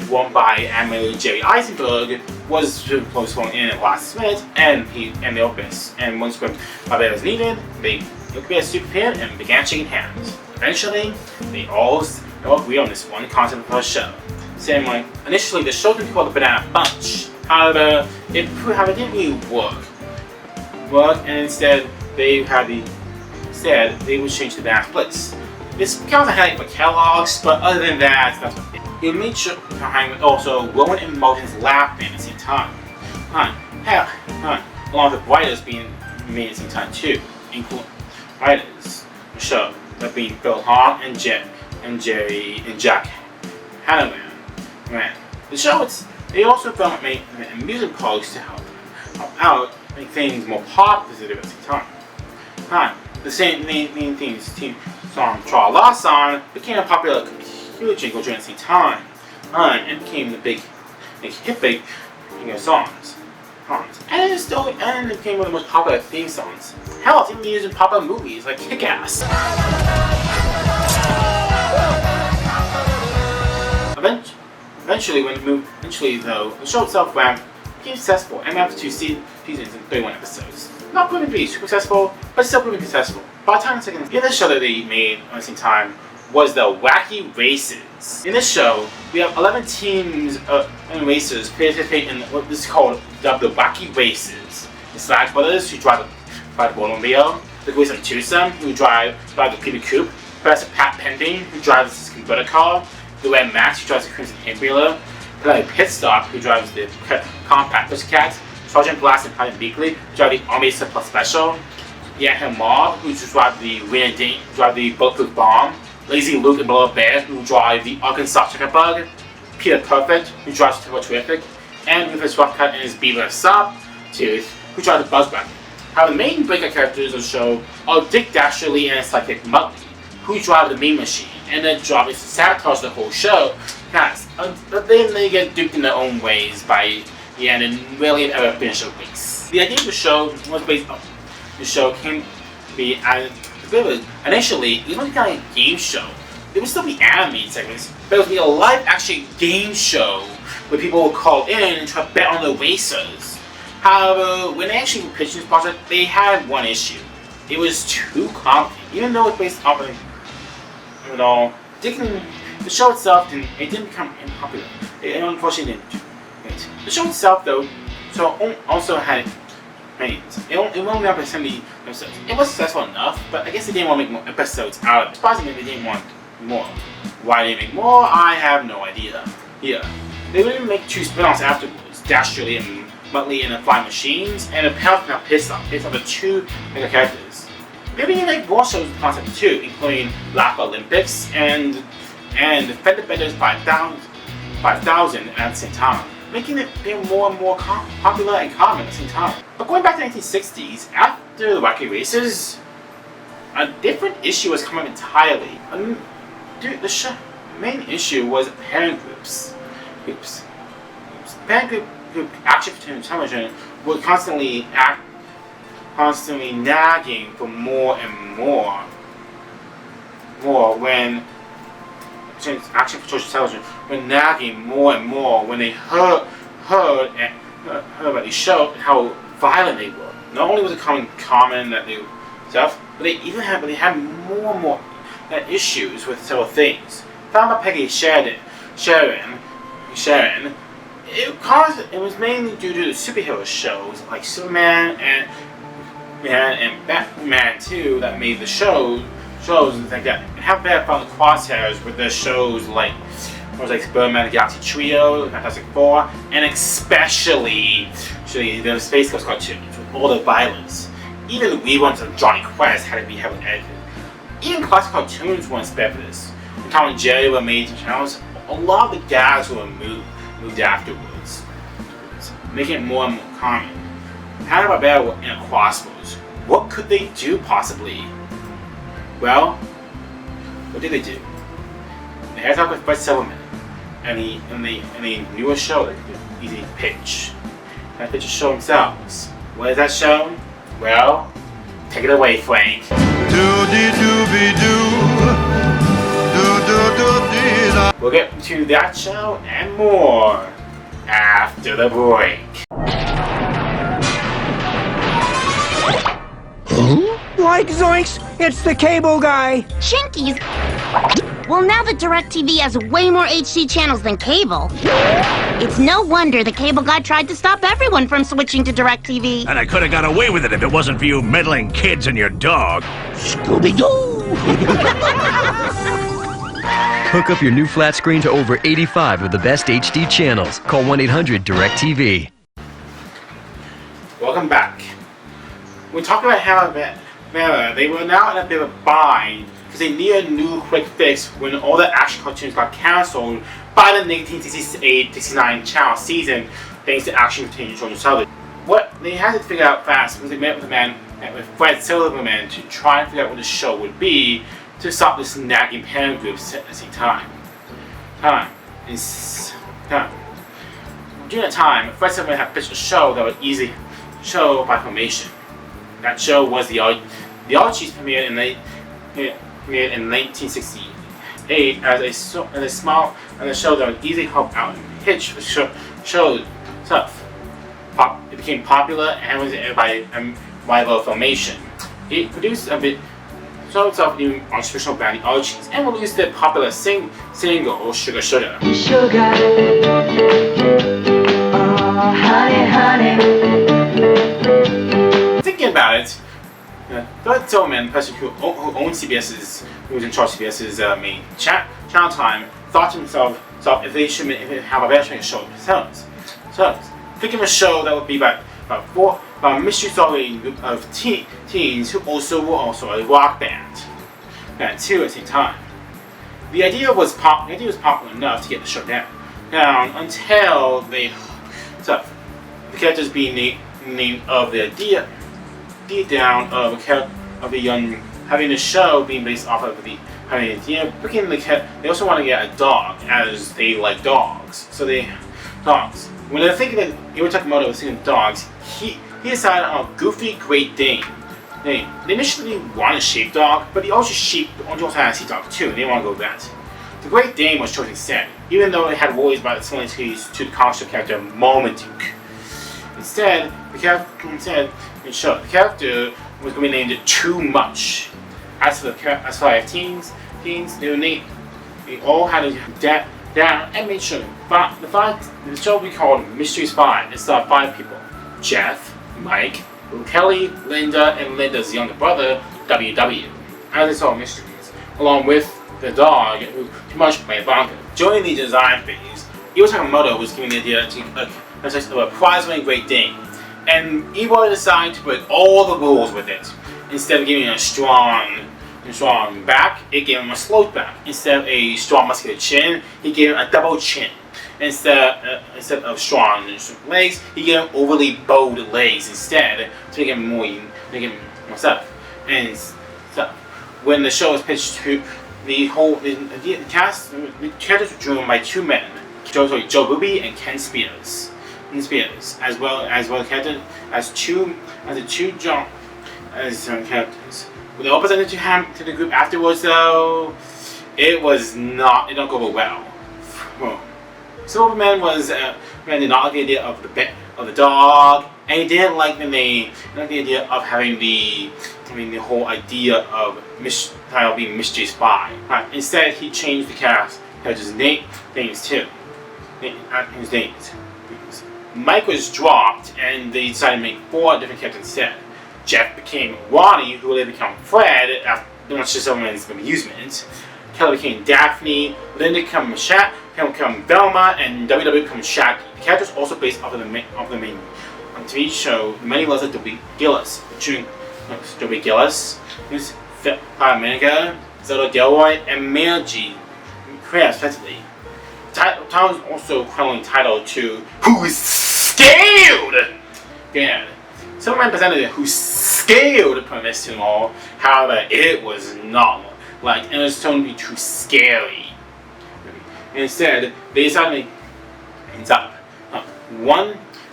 worn by animator Jerry Eisenberg was postponed in at last minute, and once Barbera was needed, the Yogi Bear suit appeared and began shaking hands. Eventually, they all agreed on this one concept for the show. Saying like, initially the show would be called the Banana Bunch. However, it didn't really work, and instead they would change to Banana Splits. This counts a headache for Kellogg's, but other than that, that's what it made sure behind also Rowan and Martin's laughing at the same time. Along with writers being made at the same time too, including writers the show that being Bill Hahn and Jack Hanna. The show they also filmed music posts to help out, make things more popular at the same time. The same main themes song Tra La Song became a popular computer jingle during the same time, and became the big hit big, songs. And it became one of the most popular theme songs. Hell, it's even used in popular movies like Kick-Ass. Eventually, though, the show itself became successful and after 2 seasons and 31 episodes. Not proving to be super successful, but still proving successful. By the time the other show that they made at the same time was the Wacky Races. In this show, we have 11 teams and racers participate in what is called the Wacky Races. The Slack Brothers, who drive the Automobile, the Grayson Twosome, who drive the Peter Coupe, Professor Pat Pending, who drives the Converter Car, the Red Max, who drives the Crimson Ambulance, the Pit Stop, who drives the Compact Pussycat, Sergeant Blast and Private Beakley, who drive the Army Surplus Special, Yankee Mob, who drive the Bulletproof Bomb, Lazy Luke and Blow Bear, who drive the Arkansas Chickerbug, Peter Perfect, who drives the Turbo Terrific, and Rufus Roughcut and his Beaver Sawtooth, who drive the Buzzbug. How the main breakout characters of the show are Dick Dasherly and Psychic Muttley, who drive the Mean Machine, and their job is to sabotage the whole show. But then they get duped in their own ways by the end and rarely ever finish a race. The idea of the show was based on the show came to be initially it was going to be kind of a game show. There would still be animated segments, but it would be a live action game show where people would call in and try to bet on the racers. However, when they actually pitched this project, they had one issue. It was too complicated. Even though it's based off of the show itself didn't become unpopular. It unfortunately didn't. The show itself, though, also had ratings. It only have 70 episodes. It was successful enough, but I guess they didn't want to make more episodes out of it. Surprisingly, they didn't want more. Why they didn't make more, I have no idea. Yeah, they would even make 2 spin-offs afterwards: Dasherly and Muttley and the Flying Machines, and a Powerpuff Pissed Off, based on the 2 mega characters. Maybe even make more shows with concept too, including Laugh Olympics and Fender Benders 5000 at the same time, making it more and more popular and common at the same time. But going back to the 1960s, after the Wacky Races, a different issue was coming entirely. The main issue was parent groups. Parent group action for television were constantly nagging for more and more when action for television were nagging more and more when they heard about the show and how violent they were. Not only was it common that they stuff, but they had more and more issues with several things. Found by Peggy Sharon. It was mainly due to the superhero shows like Superman and Batman 2 that made the shows like that. How bad found the crosshairs with the shows like Birdman, the Galaxy Trio, Fantastic Four, and especially the Space Ghost cartoons with all the violence. Even the reruns of Johnny Quest had to be heavily edited. Even classic cartoons weren't spared for this. When Tom and Jerry were made to channels, a lot of the gags were moved afterwards, making it more and more common. Hanna Barbera were in a crossroads. What could they do possibly? Well, what did they do? They had to talk with Brett Silverman, and the newest show that they could easily pitch. And pitch a show themselves. What is that show? Well, take it away, Frank. We'll get to that show and more after the break. Like zoinks, it's the cable guy. Chinkies? Well, now that DirecTV has way more HD channels than cable, it's no wonder the cable guy tried to stop everyone from switching to DirecTV. And I could have got away with it if it wasn't for you meddling kids and your dog. Scooby Doo! Hook up your new flat screen to over 85 of the best HD channels. Call 1-800-DIRECTV. Welcome back. We're talking about Hanna Barbera. They were now in a bit of a bind because they needed a new quick fix when all the action cartoons got cancelled by the 1968-69 channel season thanks to action continuing children's television. What they had to figure out fast was they met with Fred Silverman to try and figure out what the show would be to stop this nagging parent groups at the same time. during that time, Fred Silverman had pitched a show that was easy show by Filmation. That show was the Archies premiered in 1968 as a show that would easily help out and pitch the show tough. It became popular and was aired by Filmation. It produced a bit show itself new on traditional band The Archies and released their popular single Sugar Sugar. Sugar, oh honey, honey. Thinking about it, Fred Silverman, the person who owned CBS's, who was in charge of CBS's main channel time, thought to himself if they should have a better show themselves. So, thinking of a show that would be about a mystery solving group of teens who were also a rock band. And two at the same time. The idea was popular enough to get the show down until the characters being named of the idea of the young having the show being based off of the idea. They also want to get a dog as they like dogs. So dogs. When they're thinking that Iwata Takamoto was thinking of dogs, he decided on a goofy Great Dane name. They initially wanted a sheepdog, but they also had a sheepdog too, and they want to go with that. The Great Dane was chosen instead, even though it had worries about its similarities to the comic character Marmaduke. Instead, the character was going to be named Too Much. As for the teens, they all had a down and made sure the show we called Mystery Spy. It starred 5 people: Jeff, Mike, Kelly, Linda, and Linda's younger brother, WW, as they solved mysteries, along with the dog who Too Much played Bonka. During the design phase, Iwata Takamoto was given the idea of a prize-winning Great Dane, and Iwata decided to break all the rules with it. Instead of giving it a strong back, it gave him a sloped back. Instead of a strong muscular chin, he gave him a double chin. Instead of strong legs, he gave him overly bowed legs instead to make him more stuff. And so, when the show was pitched to the characters were drawn by 2 men, Joe Booby and Ken Spears, as well as characters characters. When they all presented to the group afterwards, though, it don't go over well. Silverman did not like the idea of the dog, and he didn't like the idea of having the whole idea of title being Mystery Spy. Instead, he changed the characters' names too. His names. Mike was dropped, and they decided to make 4 different characters instead. Jeff became Ronnie, who would later become Fred after much to Silverman's amusement. Kelly became Daphne, Linda became Velma, and WW became Shaggy. The characters also based off of the main TV show Many Loves of Dobie Gillis, featuring Dobie Gillis, America, Zelda Delroy, and Margie Krabs, respectively. The title was also currently titled to Who's Scared? Yeah. Someone presented Who's Scared premise to them all. However, it was not and it was told to be too scary. Instead, they decided to make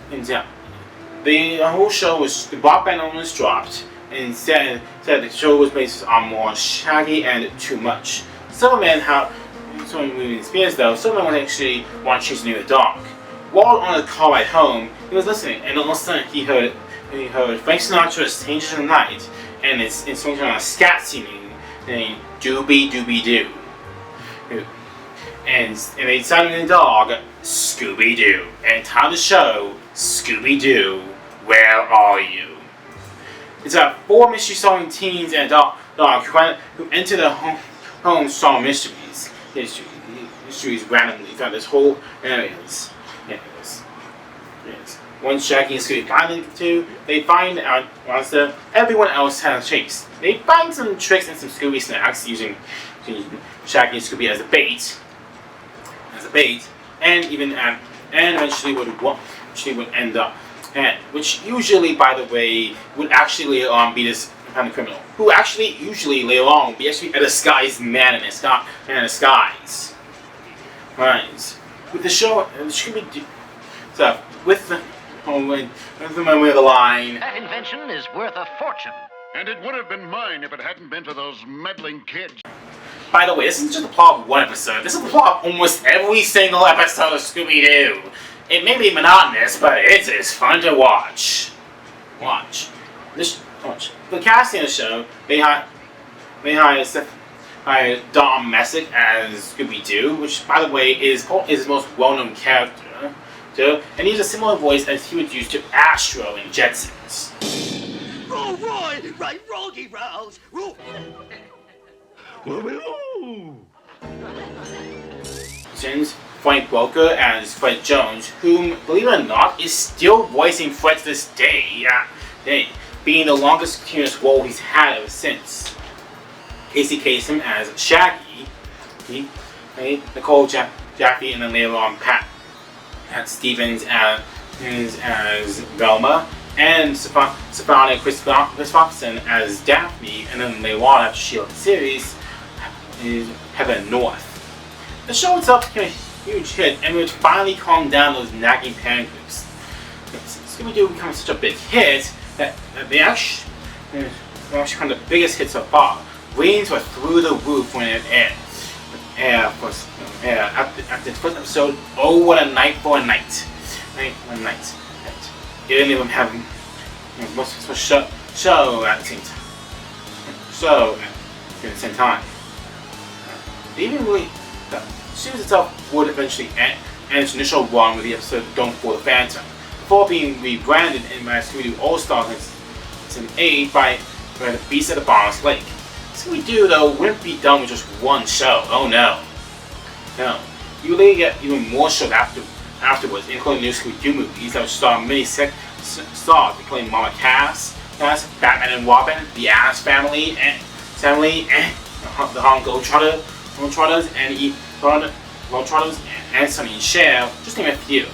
things up. The whole show was the rock band was dropped. And instead, the show was based on more Shaggy and Too Much. Silverman Spears though, Silverman was actually wanted to change the name of the dog. While on the car ride home, he was listening, and all of a sudden he heard Frank Sinatra's Strangers in the Night, and it's focused on a scat scene named Doobie Doobie Doo. And they decided to name the dog Scooby Doo, and titled the show Scooby Doo, Where Are You? It's about 4 mystery-solving teens and a dog who enter the home solving mysteries randomly throughout this whole areas. Once Shaggy and Scooby find into, they find out monster everyone else has chased. They find some tricks and some Scooby snacks using Shaggy and Scooby as a bait, and eventually would end up, which usually, by the way, would actually later on be this kind of criminal, who actually usually later on be actually a disguised man in disguise. Right. With the show, stuff with the line. That invention is worth a fortune. And it would have been mine if it hadn't been for those meddling kids. By the way, this isn't just the plot of one episode. This is the plot of almost every single episode of Scooby Doo. It may be monotonous, but it is fun to watch. Watch. The casting of the show, they hired Dom Messick as Scooby Doo, which, by the way, is his most well-known character. And he has a similar voice as he would use to Astro in Jetsons. Roll, Roy! Right, Roly Rolls! Roll! Frank Welker as Fred Jones, whom, believe it or not, is still voicing Fred to this day, being the longest continuous role he's had ever since. Casey Kasem as Shaggy, Nicole Jaffe, and then later on Pat Stevens as Velma, and Savannah Christopherson as Daphne, and then later on, after she left the series, is Heather North. The show itself became a huge hit, and would finally calm down those nagging parent groups. Scooby-Doo became such a big hit that they actually kind of the biggest hit so far. Ratings were through the roof when it aired. After the first episode, Oh What a Night for a Night. It didn't even have a show at the same time. At the same time. The series itself would eventually end its initial run with the episode Don't Fool the Phantom, before being rebranded in my Scooby-Doo All-Stars in 2008 by the Beast at the Bottomless Lake. Scooby-Doo, though, wouldn't be done with just one show. Oh no. No. You later get even more shows afterwards, including new Scooby-Doo movies that would star many stars, including Mama Cass, Batman and Robin, The Addams Family, and the Harlem Globetrotters, and Sonny and Cher, just name a few.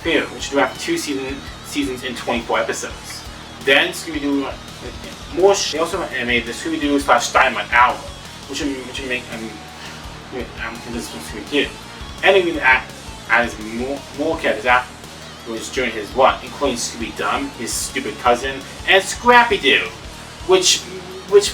Which do have 2 seasons in 24 episodes. Then Scooby-Doo, they also made the Scooby-Doo / Dynamite Hour, which would make this from Scooby-Doo. And even added more characters afterwards during his run, including Scooby-Dum, his stupid cousin, and Scrappy-Doo, which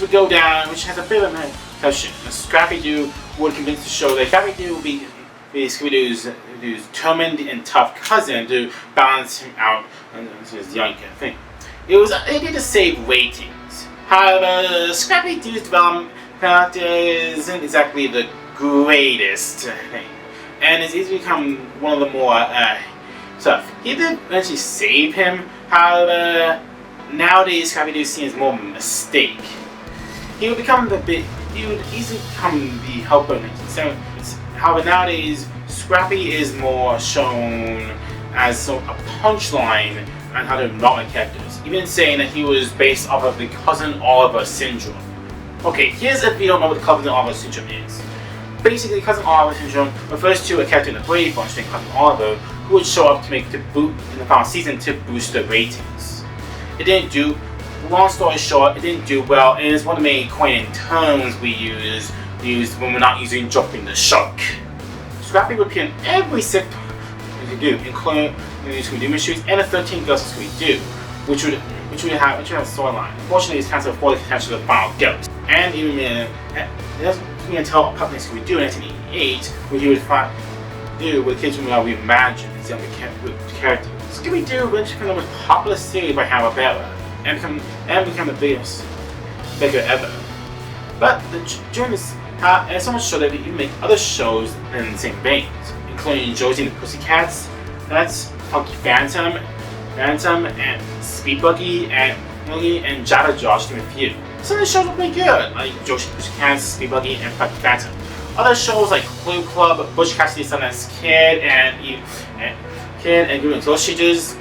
would go down, which has a bit of a question. Scrappy-Doo would convince the show that Scrappy-Doo would be Scooby-Doo's determined and tough cousin to balance him out on his younger thing. It did to save ratings. However, Scrappy-Doo's development isn't exactly the greatest thing, and it's easily become one of the more tough. He did eventually save him. However, nowadays Scrappy-Doo seems more of a mistake. He would easily become the helper. However, nowadays Scrappy is more shown as sort of a punchline on how to develop characters, even saying that he was based off of the Cousin Oliver syndrome. Okay, here's if you don't know what the Cousin Oliver syndrome is. Basically, Cousin Oliver syndrome refers to a character in the Brady Bunch named Cousin Oliver who would show up to make the boot in the final season to boost the ratings. It didn't do. Long story short, it didn't do well, and it's one of the main quaint terms we used when we're not using jumping the shark. Scrappy would appear in every sitcom Scooby-Doo, including the Scooby-Doo mysteries and the 13 Ghosts of Scooby-Doo, which would have a storyline. Unfortunately, it's cancelled before the catch of the final ghost. And even until Puppet Scooby-Doo in 1988, where he would do with kids who are reimagined as younger characters. Scooby-Doo eventually became the most popular series by Hanna Barbera and became the bigger ever. But during this, it's so much so that they even make other shows in the same veins, including Josie and the Pussycats, that's Funky Phantom, and Speed Buggy, and Jada Josh, to name a few. Some of the shows were pretty good, like Josie and the Pussycats, Speed Buggy, and Funky Phantom. Other shows like Clue Club, Butch Cassidy Sundance Kid, and Good Negotiators,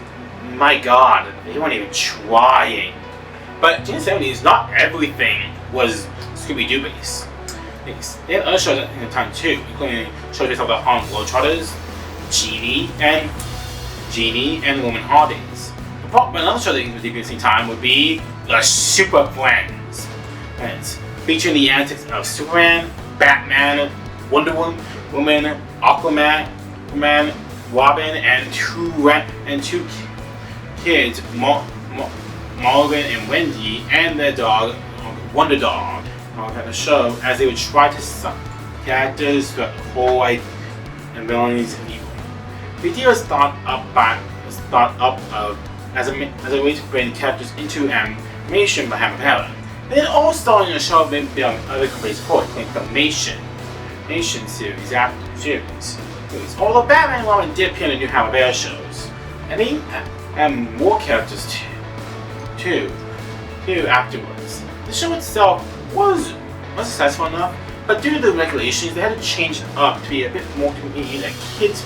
my god, they weren't even trying. But in the 70s, not everything was Scooby-Doo based. They had other shows at the time too, including shows based off the Harlem Globetrotters, Genie, and Roman Holidays. But another show that was debuted at the same time would be The Super Friends, featuring the antics of Superman, Batman, Wonder Woman, Aquaman, Robin and two kids, Marvin and Wendy, and their dog, Wonder Dog, at the show as they would try to stop characters to avoid and villains and evil. The idea was thought up as a way to bring characters into animation by Hanna Barbera. And it all started in a show made by other companies support, including Filmation series after series. Although Batman and Robin did appear in the new Hanna Barbera shows, and they had more characters too afterwards. The show itself was successful enough, but due to the regulations, they had to change it up to be a bit more convenient at kids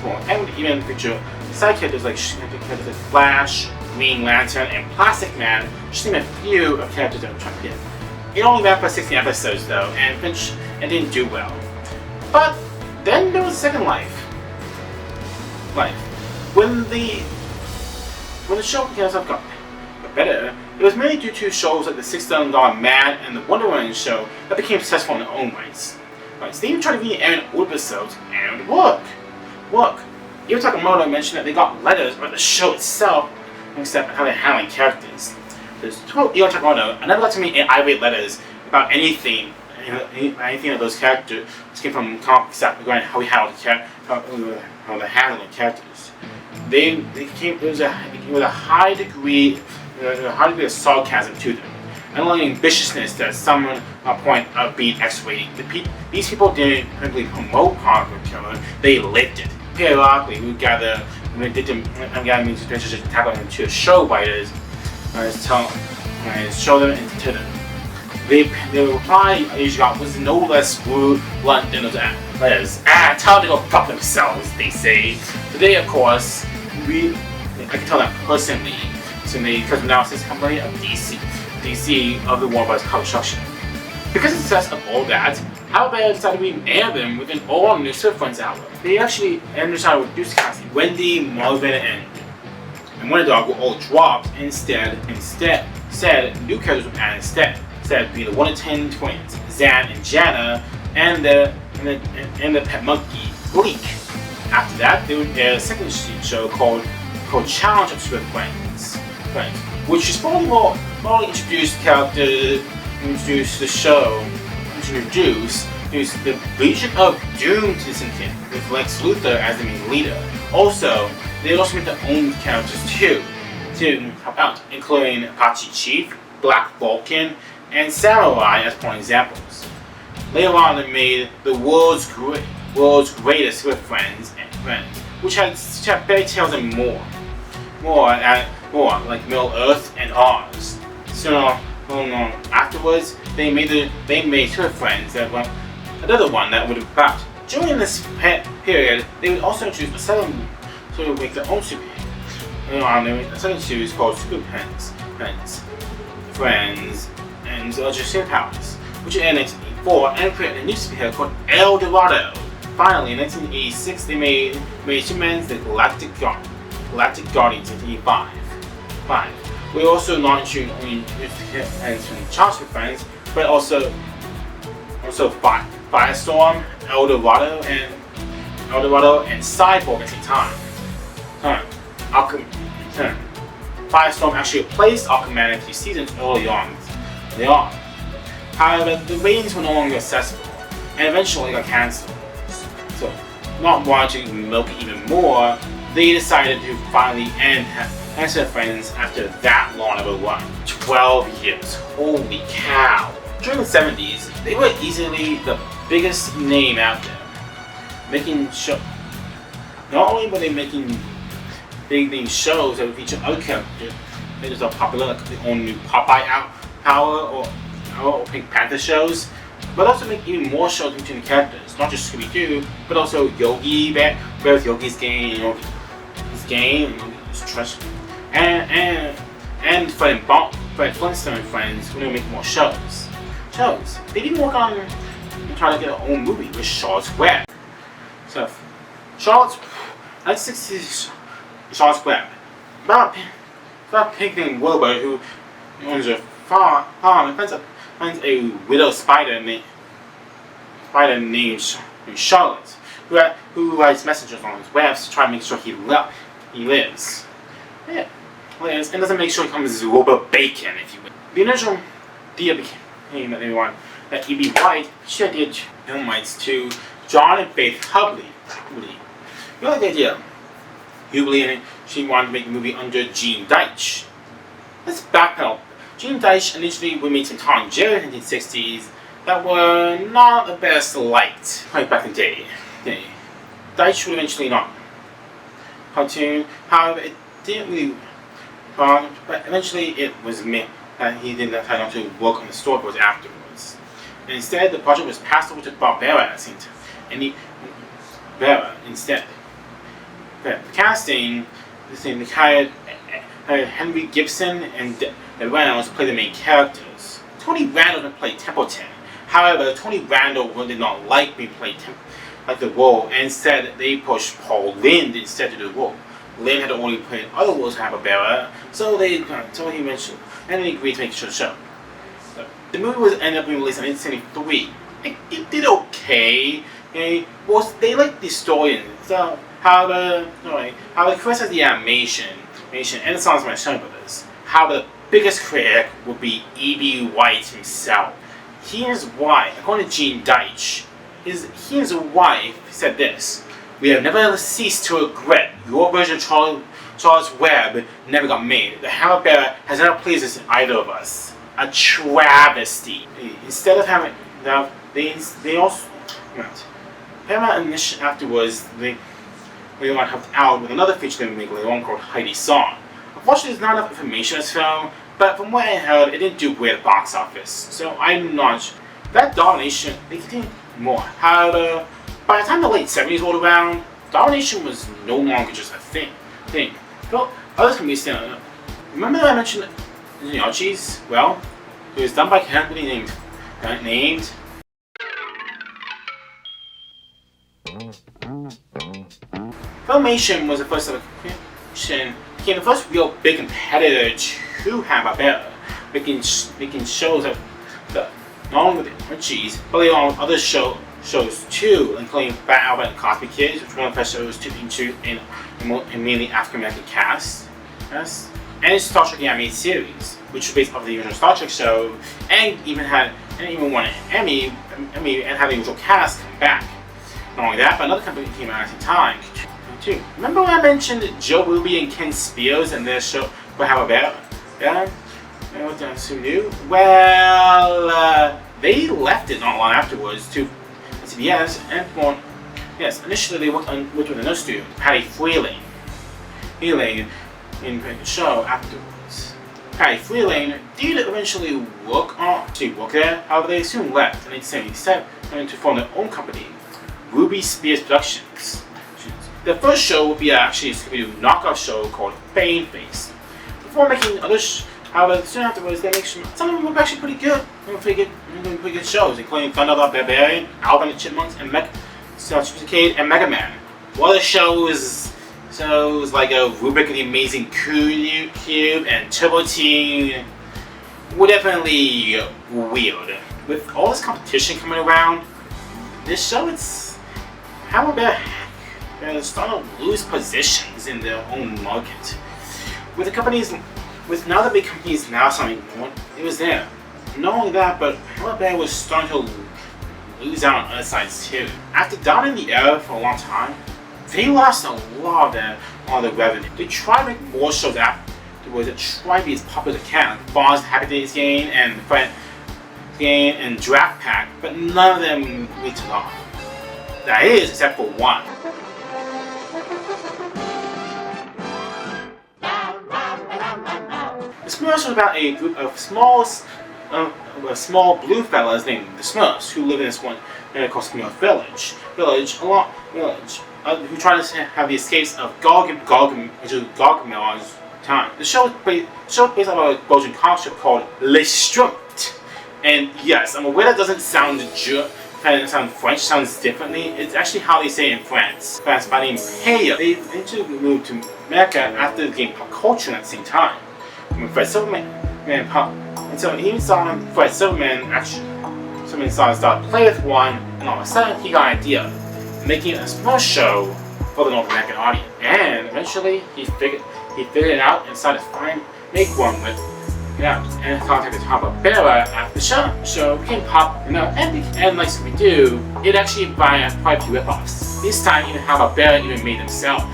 more, and would even feature side characters like Flash, Green Lantern, and Plastic Man, just to name a few of characters that were trying to get. It only ran for 16 episodes though, and didn't do well. But then there was a second life. When the show got better, it was mainly due to shows like the $6 Man and the Wonder Woman show that became successful in their own rights. So they even tried to be airing old episodes, and it would work. Even Takamoto mentioned that they got letters about the show itself, except how they're handling characters. There's Ian Takamoto, I never got to meet irate letters about anything of those characters. This came from comics except regarding how we handle how they handle the characters. It was a high degree of sarcasm to them, and a lot of ambitiousness that someone point of being X-rated. These people didn't simply promote comic book killer; they lived it. Periodically, we gather means to tackle them to the show writers, show them and to them. The reply I usually got was no less blunt than those letters. Tell them to go fuck themselves, they say. Today, of course, I can tell that personally, because now it's this company of DC of the Warner Bros. Construction. Because of the success of all that, Hanna Barbera decided to re-air them with an all-new Smurfs album. They actually decided to reduce casting. Wendy, Marvin, and Wonder Dog were all dropped. Instead, new characters were added instead being the 1 in 10 twins, Zan and Jana, and the pet monkey, Bleak. After that, they would air a second show called Challenge of Super Friends, which is probably introduced characters, introduced the show, introduced the Legion of Doom to this intent, with Lex Luthor as the main leader. Also, they also made their own characters too, to help out, including Apache Chief, Black Vulcan, and Samurai as point examples. Later on, they made the world's greatest Super Friends, which had fairy tales and more like Middle Earth and Oz. So afterwards, they made Super Friends that were another one that would about. During this period, they would also introduce a second to make their own super. A second series called Super Friends, and Ultra Superpowers, which ended in 1984 and created a new superhero called El Dorado. Finally, in 1986, they made Superman's The Galactic Guardians in 1985. We also launched only from Charles Friends, but also Firestorm, El Dorado, and Cyborg at the time. Firestorm actually replaced Aquaman in a few seasons early on. However, the ratings were no longer accessible, and eventually got cancelled. So, not wanting to milk it even more, they decided to finally end Super Friends after that long of a run. 12 years. Holy cow. During the 70s, they were easily the biggest name out there. Not only were they making big name shows that would feature other characters, they just are popular, like their own new Popeye Power or Pink Panther shows, but also make even more shows featuring characters, not just Scooby Doo, but also Yogi Bear with Yogi's Game, his Trash, and Fred Flintstone and Friends when they would make more shows. They didn't work on trying to get their own movie with Charlotte's Web. So, Charlotte's 1960s Charlotte's Web, about a pig named Wilbur who owns a farm and finds a widow spider named Charlotte, who writes messages on his webs to try to make sure he lives. Yeah, lives, and doesn't make sure he comes robot bacon, if you will. The initial idea became that they want that E.B. White did film rights to John and Faith Hubley. You like the idea? Hubley and she wanted to make the movie under Gene Deitch. Let's backpedal. Gene Deitch initially would make some Tom and Jerry in the 1960s that were not the best liked right back in the day. Deitch would eventually not cartoon, however it didn't really but eventually it was meant that he didn't have time to work on the storyboards afterwards. And instead the project was passed over to Barbera at the same time. And Barbera instead. The casting, they hired Henry Gibson and Reynolds to play the main characters. Tony Randall would play Templeton. However, Tony Randall did not like being played like the role, and instead they pushed Paul Lynde instead of the role. Lynde had already played other roles in Hanna Barbera, so he mentioned, and they agreed to make the show. The movie ended up being released in 1973. It did okay. They liked the story, so however, Chris has the animation, and the songs by Shawn Brothers. However, the biggest critic would be E.B. White himself. Here's why, according to Gene Deitch, here's why he said this: "We have never ceased to regret your version of Charles Webb never got made. The Hanna Barbera has never pleased us either of us. A travesty." Instead of having they also Paramount afterwards they want helped out with another feature they make later on called Heidi's Song. Unfortunately, there's not enough information in this film, but from what I heard, it didn't do great at the box office. So I'm not sure. That domination, they continued more. However, by the time the late 70s rolled around, domination was no longer just a thing. So others can be still. Remember that I mentioned the Archies? Well, it was done by a company named Filmation was the first became the first real big competitor to Hanna Barbera, making shows that not only with the Archies, but later on with other shows too, including Fat Albert and Cosby Kids, which were one of the first shows to feature in mainly African American cast. Yes. And Star Trek the Animated Series, which was based off the original Star Trek show, and even won an Emmy and had the original cast come back. Not only that, but another company came out at the time too. Remember when I mentioned Joe Ruby and Ken Spears and their show for Hanna Barbera? Yeah. And what did I do? Well, they left it not long afterwards to CBS and more. Yes, initially they worked with another studio, Patty Freeling, in the show afterwards. Patty Freeling did eventually work there, however they soon left in 1977 and to form their own company, Ruby Spears Productions. The first show would be actually a Scooby Doo knockoff show called Fame Face. Before making other however, soon afterwards they make some of them were actually pretty good. They were pretty good shows, including Thunder the Barbarian, Alvin and the Chipmunks, and Sophisticated and Mega Man. One of the shows like a Rubik and the Amazing Cube and Turbo Teen were definitely weird. With all this competition coming around, this show Hanna Barbera they're starting to lose positions in their own market. With now the big companies now starting more, it was there. Not only that, but Hanna Barbera was starting to lose out on other sides too. After dominating the era for a long time, they lost a lot of their revenue. They tried to make more shows afterwards that tried to be as popular as they can, like Bond's Happy Days game and Friend game and Draft Pack, but none of them really took off. That is, except for one. The Smurfs was about a group of small blue fellas named the Smurfs who live in this one called Smurf Village, who try to have the escapes of Gargamel's time. The show is based on a Belgian comic strip called Les Strumped. And yes, I'm aware that doesn't sound French, sounds differently. It's actually how they say it in France. France by the name Paya. They eventually moved to America after the game Pop Culture at the same time. When Fred Silverman and so he saw Fred Silverman started to play with one, and all of a sudden he got an idea. making a small show for the North American audience. And eventually, he figured it out and decided to make one with and contacted Hanna Barbera after the show became popular, and like Scooby Doo, it actually by quite a few ripoffs. This time, even Hanna Barbera even made themselves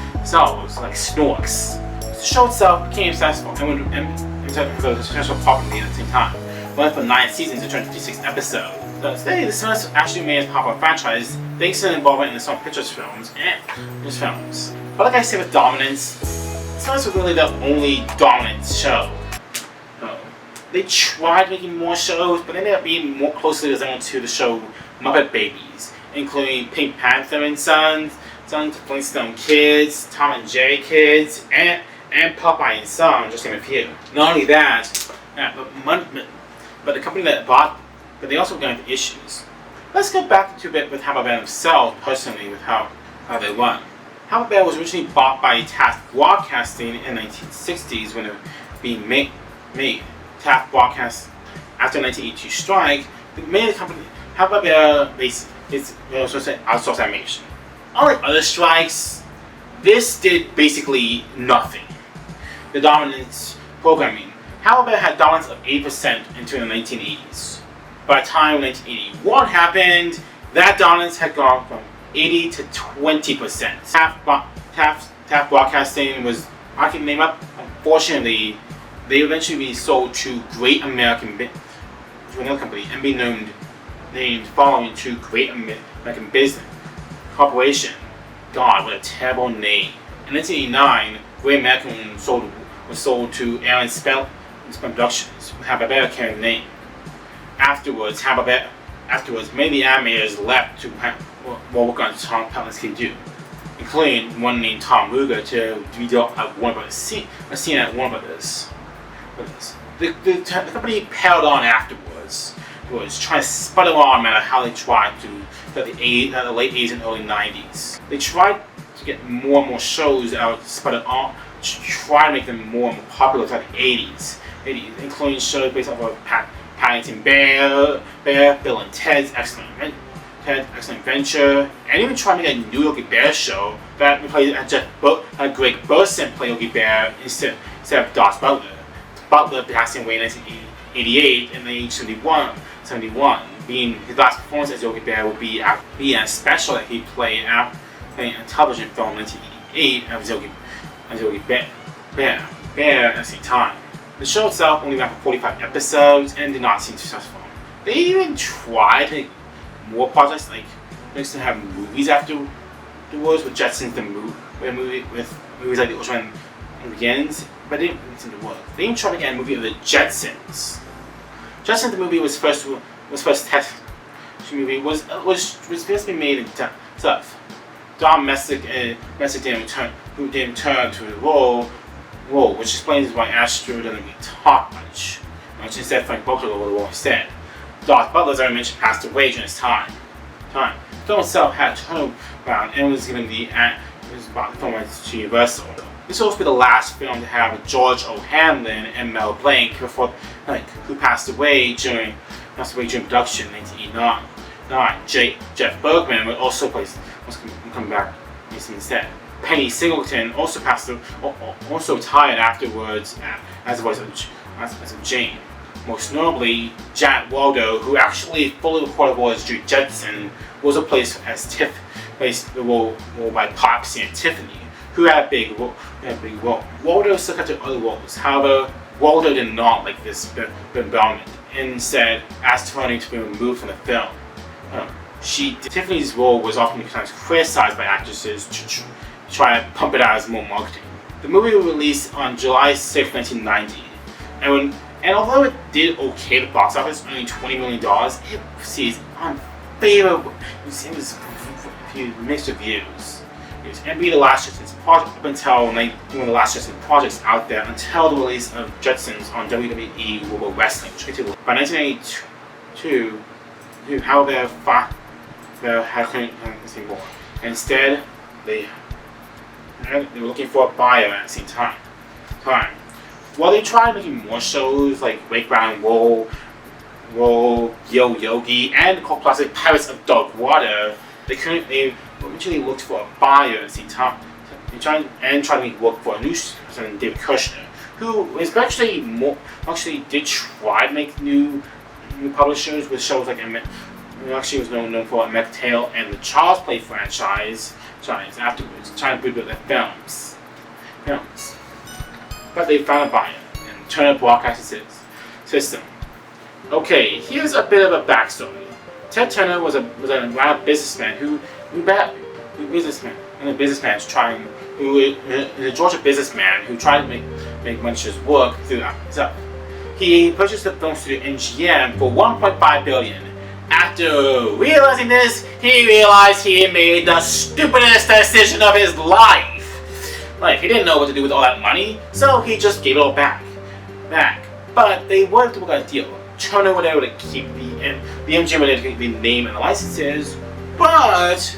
like Snorks. The show itself became successful and successful popularly at the same time. Went for 9 seasons and 26 episodes. So today, the Smurfs actually made a popular franchise thanks to the involvement in the Sony Pictures films and those films. But like I said with dominance, Smurfs were really the only dominant show. They tried making more shows, but they ended up being more closely resembled to the show Muppet Babies, including Pink Panther and Sons, Flintstone Kids, Tom and Jerry Kids, and Popeye and Sons, just to name a few. Not only that, but the company that bought, but they also got into issues. Let's go back to a bit with Hanna Barbera themselves, personally, with how they run. Hanna Barbera was originally bought by Taft Broadcasting in the 1960s when it was being made. Taft Broadcast after the 1982 strike, the main company Hanna Barbera outsourced animation. Unlike other strikes, this did basically nothing. The dominance programming. Hanna Barbera had dominance of 8% until the 1980s. By the time 1981 happened, that dominance had gone from 80 to 20%. Taft Broadcasting was, I can name up, unfortunately, they eventually sold to Great American to another company and be named following to Great American Business Corporation. God, what a terrible name. In 1989, Great American was sold to Aaron Spell Productions, with Hanna Barbera carrying the name. Afterwards, many animators left to work on Tom Pelton's Scooby Doo, including one named Tom Ruger to redevelop at Warner Brothers. A scene at Warner Brothers. The company paled on afterwards. It was trying to sputter on no matter how they tried to the late 80s and early 90s. They tried to get more and more shows out, sputtered on, to try to make them more and more popular throughout the 80s, including shows based off of Paddington Bear, Bill and Ted's Excellent Adventure, and even trying to make a new Yogi Bear show that had Greg Burson play Yogi Bear instead of Dos Butler. Butler passing away in 1988 and then age 71, being his last performance as Yogi Bear will be a special that he played a television film in 1988 as Yogi Bear at the same time. The show itself only ran for 45 episodes and did not seem successful. They even tried to make more projects, like next to have movies afterwards with Jetsons the Movie, with movies like The Ultraman Begins, but it didn't seem to work. They even tried to get a movie of the Jetsons. Jetsons the Movie was first test movie was supposed to be made in stuff. Don Messick didn't return to the role, which explains why Astro doesn't really talk much. Which instead Frank Booker over the role instead. Darth Butler, as I mentioned, passed away during his time. The film itself had a turnaround and was given the film rights to Universal. This will also be the last film to have George O'Hanlon and Mel Blanc, who passed away during production in 1989. Jeff Bergman was also come back instead. Penny Singleton also retired afterwards as the voice of Jane. Most notably, Janet Waldo, who actually fully recorded the role as Judy Jetson, was replaced the role by Popsy and Tiffany, who had a big role. Waldo still got to other roles. However, Waldo did not like this involvement and instead asked Tony to be removed from the film. Tiffany's role was often criticized by actresses to try to pump it out as more marketing. The movie was released on July 6, 1990, and although it did okay at the box office, only $20 million, it received unfavorable. It was mixed reviews. And be the last Jetsons project up until one of the last Jetsons projects out there until the release of Jetsons on WWE World Wrestling. By 1992, however, they had anything more. Instead, they were looking for a buyer at the same time. While they tried making more shows like Wake Round Roll, Yo Yogi, and the cult classic Pirates of Dark Water, they eventually looked for a buyer at the same time, tried to make work for a new person, David Kushner, who is actually did try to make new publishers with shows like who actually was known for Emmett Till and the Child's Play franchise afterwards, trying to rebuild their films. But they found a buyer, and Turner Broadcasting System. Okay, here's a bit of a backstory. Ted Turner was a businessman who tried a Georgia businessman who tried to make Munch's work through that. He purchased the film studio MGM for $1.5 billion. After realizing this, he realized he had made the stupidest decision of his life. Like, he didn't know what to do with all that money, so he just gave it all back. But they wanted to work out a deal. Turner was able to keep the MGM was able to keep the name and the licenses, but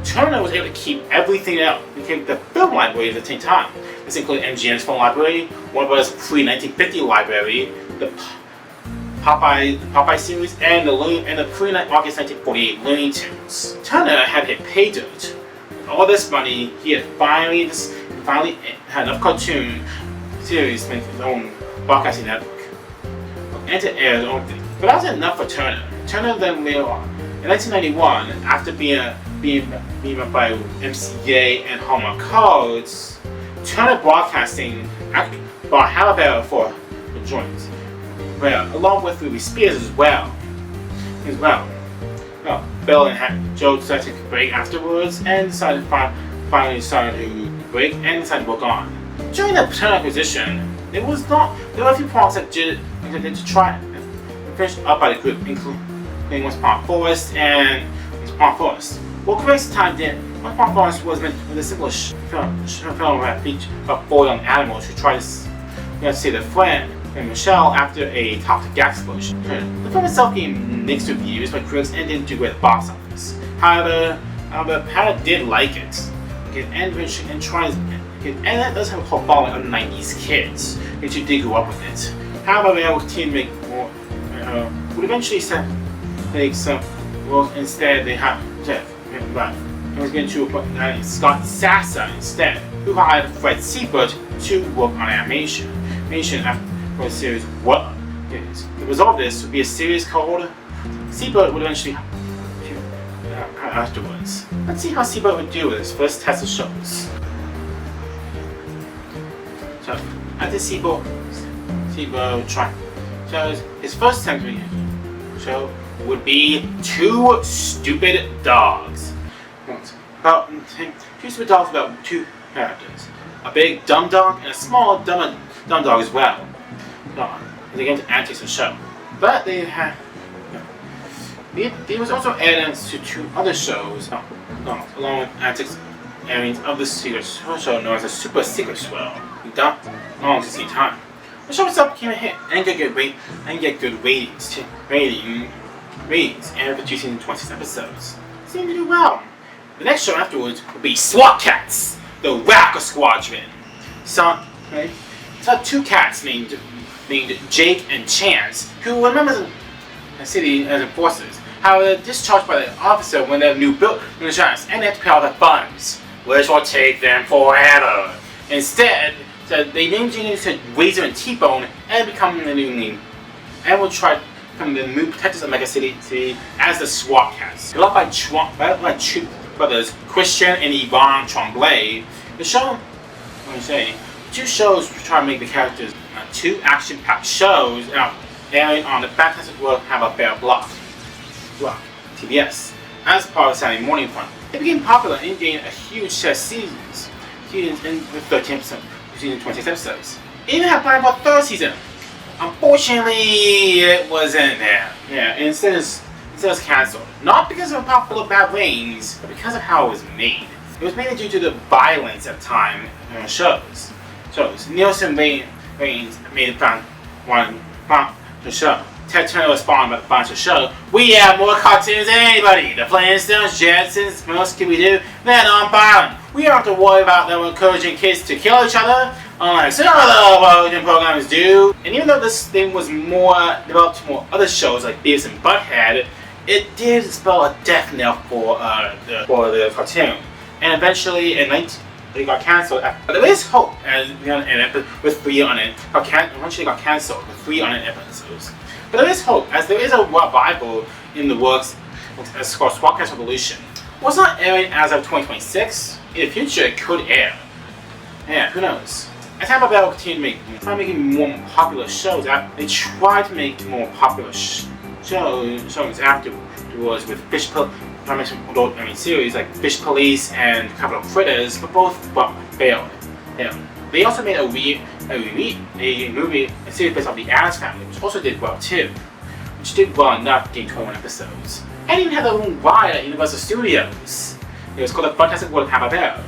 Turner was able to keep everything else. He kept the film library at the same time. This included MGM's film library, Warner Bros. Pre-1950 library, the Popeye series, and the pre-August 1948 Looney Tunes. Turner had hit pay dirt. With all this money, he had finally had enough cartoon series to make his own broadcasting network and to air his own thing. But that wasn't enough for Turner. Turner then later on, in 1991, after being up by MCA and Hallmark Codes, Turner Broadcasting bought Hanna Barbera for joints. Well, along with Ruby Spears as well. Bill and Joe decided to take a break afterwards and decided finally to break and decided to work on. During the Turner acquisition, there were a few products that did try and finish up by the group, including Once Upon a Forest and Once Upon a Forest. What Grace time did, Once Upon a Forest was meant with a simple film that featured a boy young animals who tried to save their friend and Michelle after a toxic gas explosion. The film itself gained mixed reviews by critics and didn't do great at the box office. However, Hanna did like it, and that does have a cult following of 90s kids, which who did grow up with it. However, they would continue to make more, would eventually make some, well, instead they had, but it was going to Scott Sassa instead, who hired Fred Seibert to work on animation. For the series What Is. The result of this would be a series called Seibert would eventually afterwards. Let's see how Seibert would do with his first test of shows. So after Seibert tried. So his first television show would be Two Stupid Dogs. Two Stupid Dogs about two characters. A big dumb dog and a small dumb dog as well. They get into antics of the show. But they was also added to two other shows, along with antics areas of the secret show known as the Super Secret Swirl, dumped along at the same time. The show itself became a hit and get good ratings and producing 26 episodes. It seemed to do well. The next show afterwards would be SWAT Cats, the Wacky Squadron. So two cats named Jake and Chance, who were members of the city as enforcers. However, discharged by the officer when their new built insurance and they had to pay all their funds, which will take them forever. Instead, they named Jake to Razor and T-Bone and become the new name, and will try to become the new protectors of Mega City as the SWAT Cats. Developed by two brothers, Christian and Yvonne Tremblay, the show, two shows try to make the characters two action-packed shows airing on the fantastic world Hanna Barbera block, TBS, as part of Saturday Morning Fun. It became popular and gained a huge set of seasons with 13 episodes, 26 episodes. It even had planned for a third season. Unfortunately, it wasn't there. Yeah, instead it was cancelled. Not because of popular bad ratings, but because of how it was made. It was mainly due to the violence at the time in shows. Nielsen ratings made it found the show. Ted Turner responded about the bunch of show. We have more cartoons than anybody. The Flintstones, Jetsons, Fame of Scooby Doo, they're non-violent. We don't have to worry about them encouraging kids to kill each other, unlike some other television programs do. And even though this thing was more developed to more other shows like Beavis and Butthead, it did spell a death knell for the cartoon, and eventually it got cancelled. But there is hope, as with 3 on it. Eventually got cancelled with 3 on it episodes. But there is hope, as there is a revival in the works. It's called Swat Revolution. Well, it's not airing as of 2026. In the future, it could air. Yeah, who knows? As Hanna Barbera continued making more popular shows, they tried to make more popular shows afterwards with series like Fish Police and Capital Critters, but both failed. Yeah. They also made a series based on the Addams Family, which also did well too, which did well enough getting 21 episodes. And even had their own ride at Universal Studios. It was called The Fantastic World of Hanna Barbera.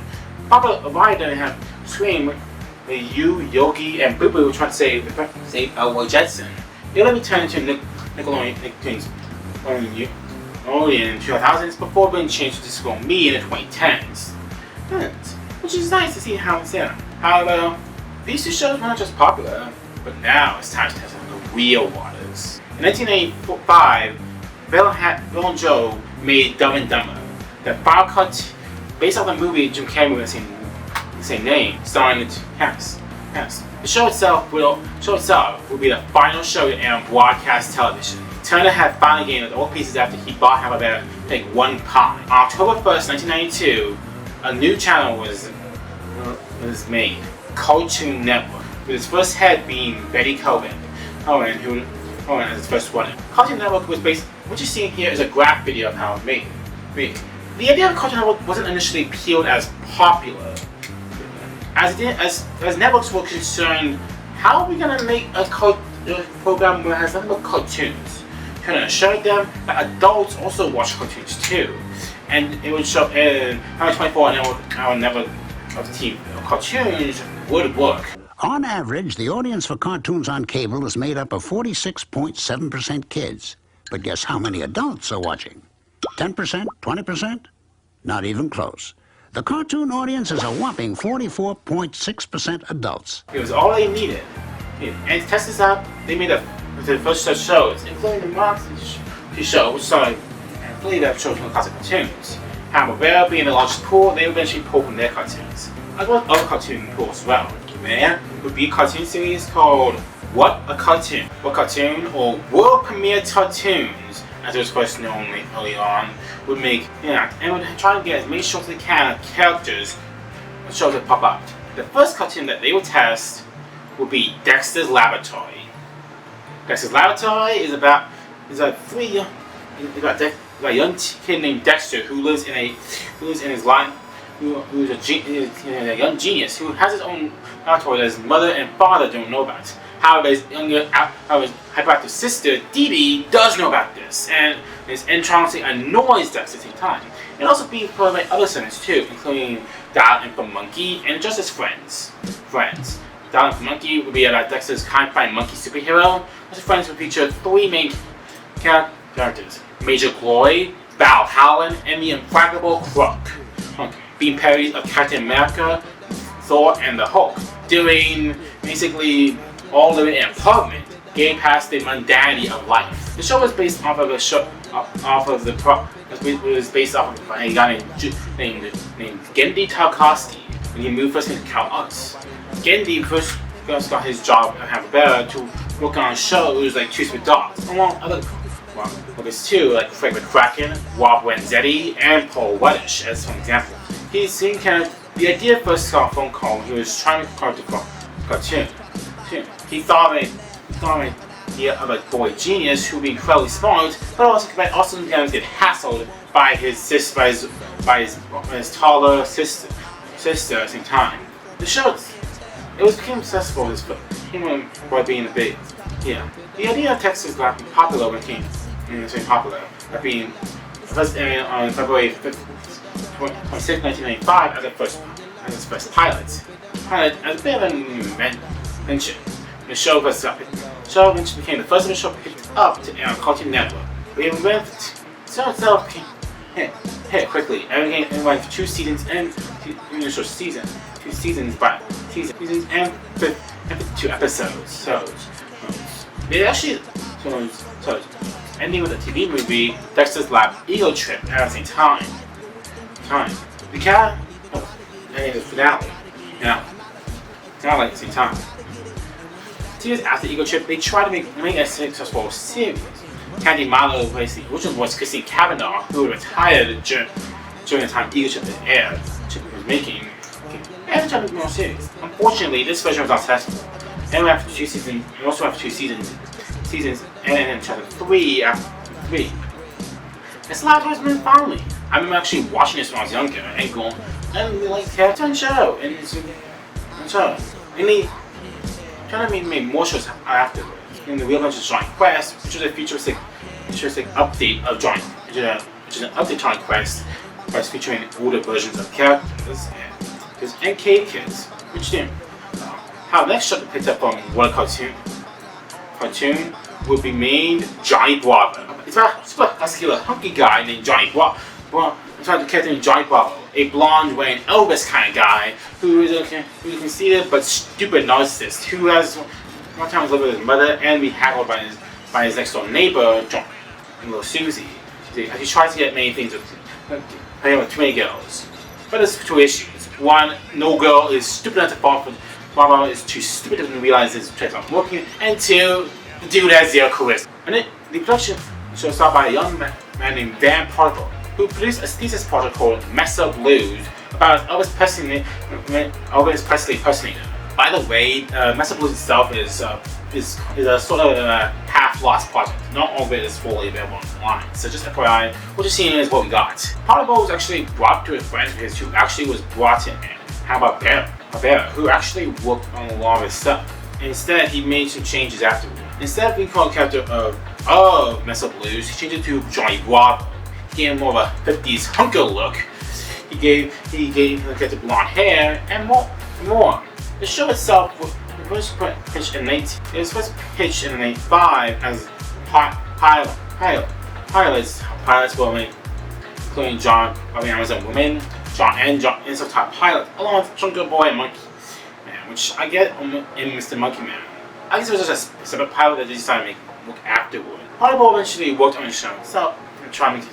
Popular ride didn't have Scream, Yogi, and Boo Boo trying to save our Jetson. They let me turn into Nickelodeon's only in the 2000s before being changed to School Me in the 2010s. Which is nice to see how it's in. However, these 2 shows were not just popular, but now it's time to test out the real waters. In 1985, Bill and Joe made Dumb and Dumber, the final cut based on the movie Jim Carrey with the same name, starring the cast. The show itself will be the final show to air on broadcast television. Turner had finally gained all pieces after he bought Hanna Barbera to make one pie. On October 1st, 1992, a new channel was made, Cartoon Network, with its first head being Betty Cohen as its first runner. Cartoon Network was based. What you're seeing here is a graph video of how it made. The idea of Cartoon Network wasn't initially viewed as popular, as networks were concerned. How are we gonna make a program that has nothing but cartoons? Trying to assure them that adults also watch cartoons too, and it would show in how 24-hour network of TV cartoons would work. On average, the audience for cartoons on cable is made up of 46.7% kids. But guess how many adults are watching? 10%? 20%? Not even close. The cartoon audience is a whopping 44.6% adults. It was all they needed. And to test this out, they made the first such shows, including the Monsters show, which started and played up shows from classic cartoons. Hanna Barbera being the largest pool, they eventually pulled from their cartoons, as well as other cartoon pools as well. There would be a cartoon series called What a Cartoon, or World Premiere Cartoons, as it was first known early on, would make, and would try to get as many shows as they can of characters and shows that pop up. The first cartoon that they would test would be Dexter's Laboratory. Dexter's Laboratory is about a young kid named Dexter who's a young genius who has his own laboratory that his mother and father don't know about. However, his hyperactive sister Dee Dee does know about this, and his entrancing annoys Dexter at the same time. And also be part of other segments too, including Dial M for Monkey and Just His Friends. Dial M for Monkey would be about Dexter's kind-fine monkey superhero. His friends would feature 3 main characters: Major Glory, Val Howland, and the Implacable Crook, being parodies of Captain America, Thor, and the Hulk, doing basically all living in an apartment, getting past the mundanity of life. The show was based off of a guy named Genndy Tarkovsky when he moved first into Cal Arts. Genndy first got his job at Hanna Barbera to work on shows like Treats with Dogs, along other workers too, like Fred McCracken, Rob Renzetti, and Paul Weddish as some examples. The idea first got a phone call when he was trying to record the cartoon. He thought of a boy genius who would be incredibly smart, but also sometimes get hassled by his taller sister at the same time. The show became successful by being a big. The idea of Texas got popular when it became popular, by being first on February 5th, 26, 1995 as its first pilot. As a bit of an mention, the show eventually became the first of the show picked up to air on Cartoon Network. The show itself hit quickly, and it went for 2 seasons and 2 seasons and 52 episodes. It actually ending with a TV movie, Dexter's Lab Ego Trip at the same time. The cat, and the finale. Finale at the same time. 2 years after Ego Trip, they tried to make a successful series. Candy Milo replaced the original voice Christine Cavanaugh, who retired during the time Ego Trip aired. Chip was making, and they tried to make more series. Unfortunately, this version was not successful. And after 2 seasons, and also after 2 seasons, and then chapter 3 after 3. It's a lot of times been following. I remember actually watching this when I was younger and going, and like cartoon show and they trying to make more shows afterwards. In the Real Adventures of Johnny Quest, which was a futuristic update of Johnny, which is an update Johnny Quest, featuring older versions of characters and cave kids, which didn't. How the next show that picked up on what a cartoon would be named Johnny Bravo. It's about a super muscular, hunky guy named Johnny Bravo. It's about the character named Johnny Bravo, a blonde, wearing Elvis kind of guy who is a conceited but stupid narcissist who has one time lived with his mother and be haggled by his next door neighbor, little Susie. He tries to get many things with too many girls. But there's 2 issues. 1, no girl is stupid enough to fall for. Bravo is too stupid to realize his tricks aren't working. And 2, the dude has 0 charisma. And the production show started by a young man named Van Particle, who produced a thesis project called Mess Up Blues about Elvis Presley impersonator. By the way, Mess Up Blues itself is a sort of a half-lost project. Not all of it is fully available online. So just FYI, what you're seeing is what we got. Particle was actually brought to a friend of his who actually was brought in, Hanna Barbera, who actually worked on a lot of his stuff. Instead, he made some changes afterwards. Instead of being called the character of Mess Up Blues, he changed it to Johnny Bravo. He gave him more of a 50s hunker look. He gave the character blonde hair and more. The show itself was first pitched in 1985 as pilots were made, including John Amazon Woman, John Top Pilot, along with Chunker Boy and Monkey Man, which I get in Mr. Monkey Man. I guess it was just a separate pilot that they decided to make work afterward. Particle eventually worked on the show itself and tried to make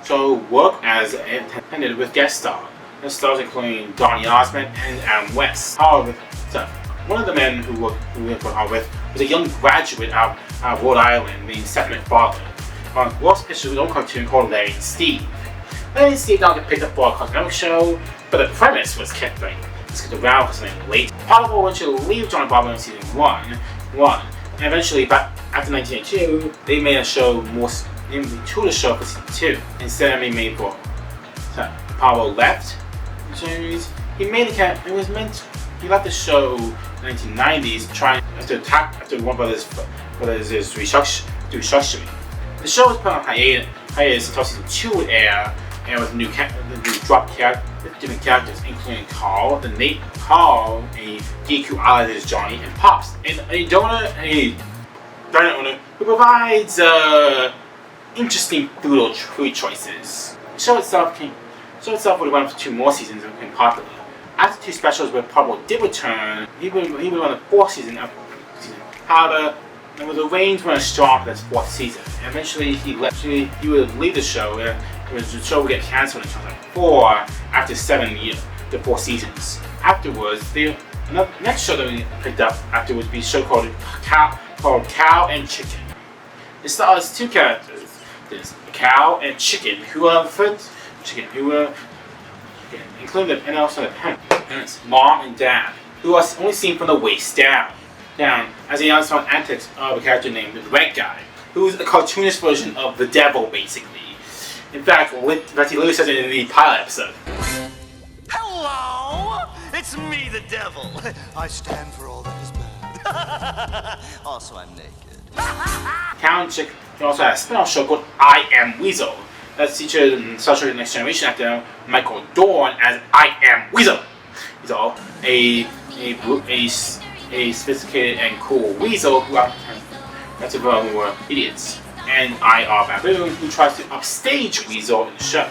the work as intended with guest stars. The stars including Donny Osmond and Adam West. However, one of the men who worked with was a young graduate out of Rhode Island named Seth MacFarlane. Ross pitched his own cartoon called Larry and Steve. Larry and Steve now get picked up for a Cartoon Network show, but the premise was kept around for something late. Particle eventually leave Johnny Bravo in season 1, and eventually, after 1982, they made a show to the show for season 2 instead of being made for. So Particle left the series. He left the show in the 1990s, trying after Warner Brothers restructuring. The show was put on hiatus until season 2 would air, and with different characters, including Carl, a geek who idolizes Johnny, and Pops, and a donut owner who provides interesting food choices. The show itself would run for 2 more seasons and became popular. After 2 specials where Particle did return, he would run the 4th season. However, the ratings weren't strong for that 4th season. And eventually, he would leave the show. The show would get canceled in 2004 after 4 seasons. Afterwards, the next show that we picked up afterwards would be a show called Cow and Chicken. It stars 2 characters. There's Cow and Chicken, who are including and also the parents, mom and dad, who are only seen from the waist down, as they answer on antics of a character named the Red Guy, who's a cartoonish version of the devil, basically. In fact, Betty Lou says it in the pilot episode. Hello! It's me, the devil. I stand for all that is bad. Also, I'm naked. Cow and Chicken also has a spin-off show called I Am Weasel. That's featured in Star Trek Next Generation actor Michael Dorn as I Am Weasel. He's a sophisticated and cool weasel who were idiots. And I.R. Baboon, who tries to upstage Weasel in the show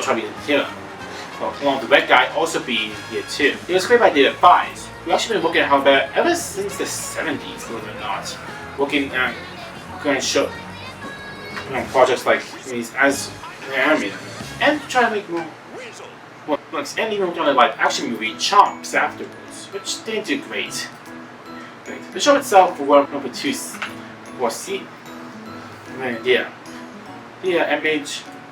trying to be the hero. Well, along with the Red Guy also being here too. It was created by David Fies, who actually been working at Hanna Barbera ever since the 70s, believe it or not. Working on show. projects like these as animated, and try to make more and even on a live action movie Chomps afterwards, which didn't do great. The show itself went over to and made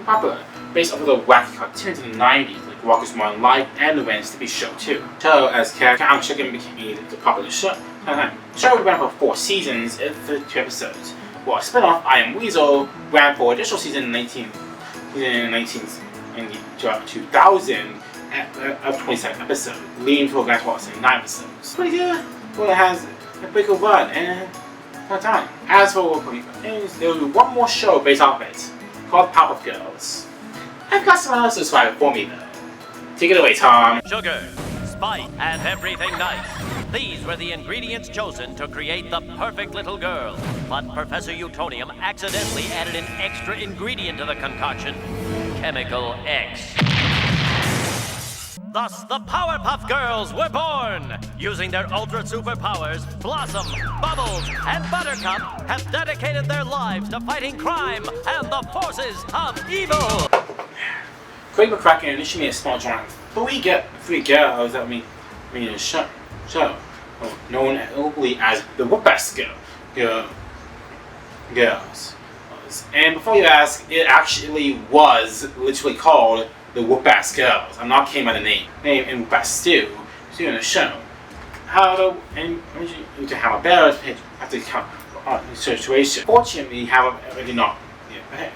popular based off of the wacky cartoons in the 90s, like Walker's Modern Life and the Ren's TV show too. So as character Count Chicken became the popular show. The show ran for 4 seasons and 32 episodes. While a spin-off, I Am Weasel ran for additional season in 2000 of 27 episodes, leading to a grand total of 9 episodes. Pretty good. Well, it has a pretty good run and fun time. As for there will be one more show based off it, called PowerPuff Girls. I've got someone else to describe it for me though. Take it away, Tom. Sugar, spice, and everything nice. These were the ingredients chosen to create the perfect little girl. But Professor Utonium accidentally added an extra ingredient to the concoction, Chemical X. Thus, the Powerpuff Girls were born! Using their ultra superpowers, Blossom, Bubbles, and Buttercup have dedicated their lives to fighting crime and the forces of evil! Craig McCracken initially made a small drawing of 3 girls that made a show known locally as the Whoop-Ass Girls. And before you ask, it actually was literally called the Whoop-Ass Girls. I'm not kidding by the name in Whoop-Ass Stew in the show. Hanna Barbera had to count on the situation. Fortunately, Hanna did not.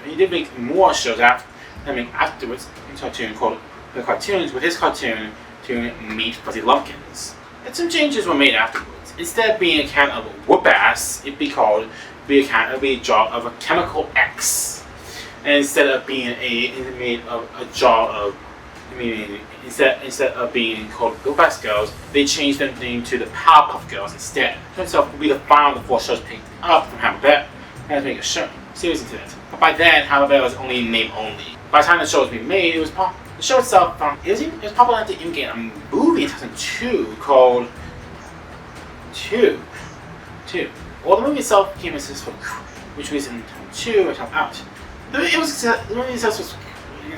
He did make more shows afterwards in cartoon called the cartoons with his cartoon to Meet Fuzzy Lumpkins. And some changes were made afterwards. Instead of being a can of Whoop-Ass, it'd be a jar of a Chemical X. And instead of being instead of being called Whoop-Ass Girls, they changed their name to the Powerpuff Girls instead. Itself would be the final of the 4 shows picked up from Hanna Barbera and to make a show series into it. But by then, Hanna Barbera was only name only. By the time the show was being made, the show itself it was popular enough to even get a movie in 2002 called Two. Well, the movie itself became successful, which was in 2002 and helped out. The movie itself was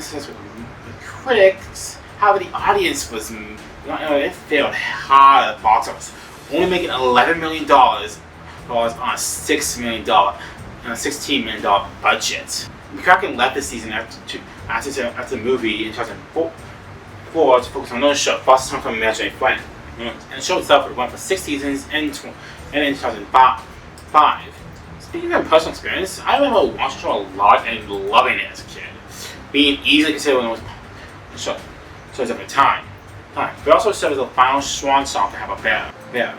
successful with critics. However, the audience was it failed hard at the box office, only making $11 million on a $16 million budget. McCracken left the season after the movie in 2004 to focus on another show, Boston from Imaginary Friend. And the show itself went for 6 seasons and in 2005. Speaking of personal experience, I remember watching the show a lot and loving it as a kid, being easily considered one of the most shows of the time. But also served as the final swan song for Hanna Barbera.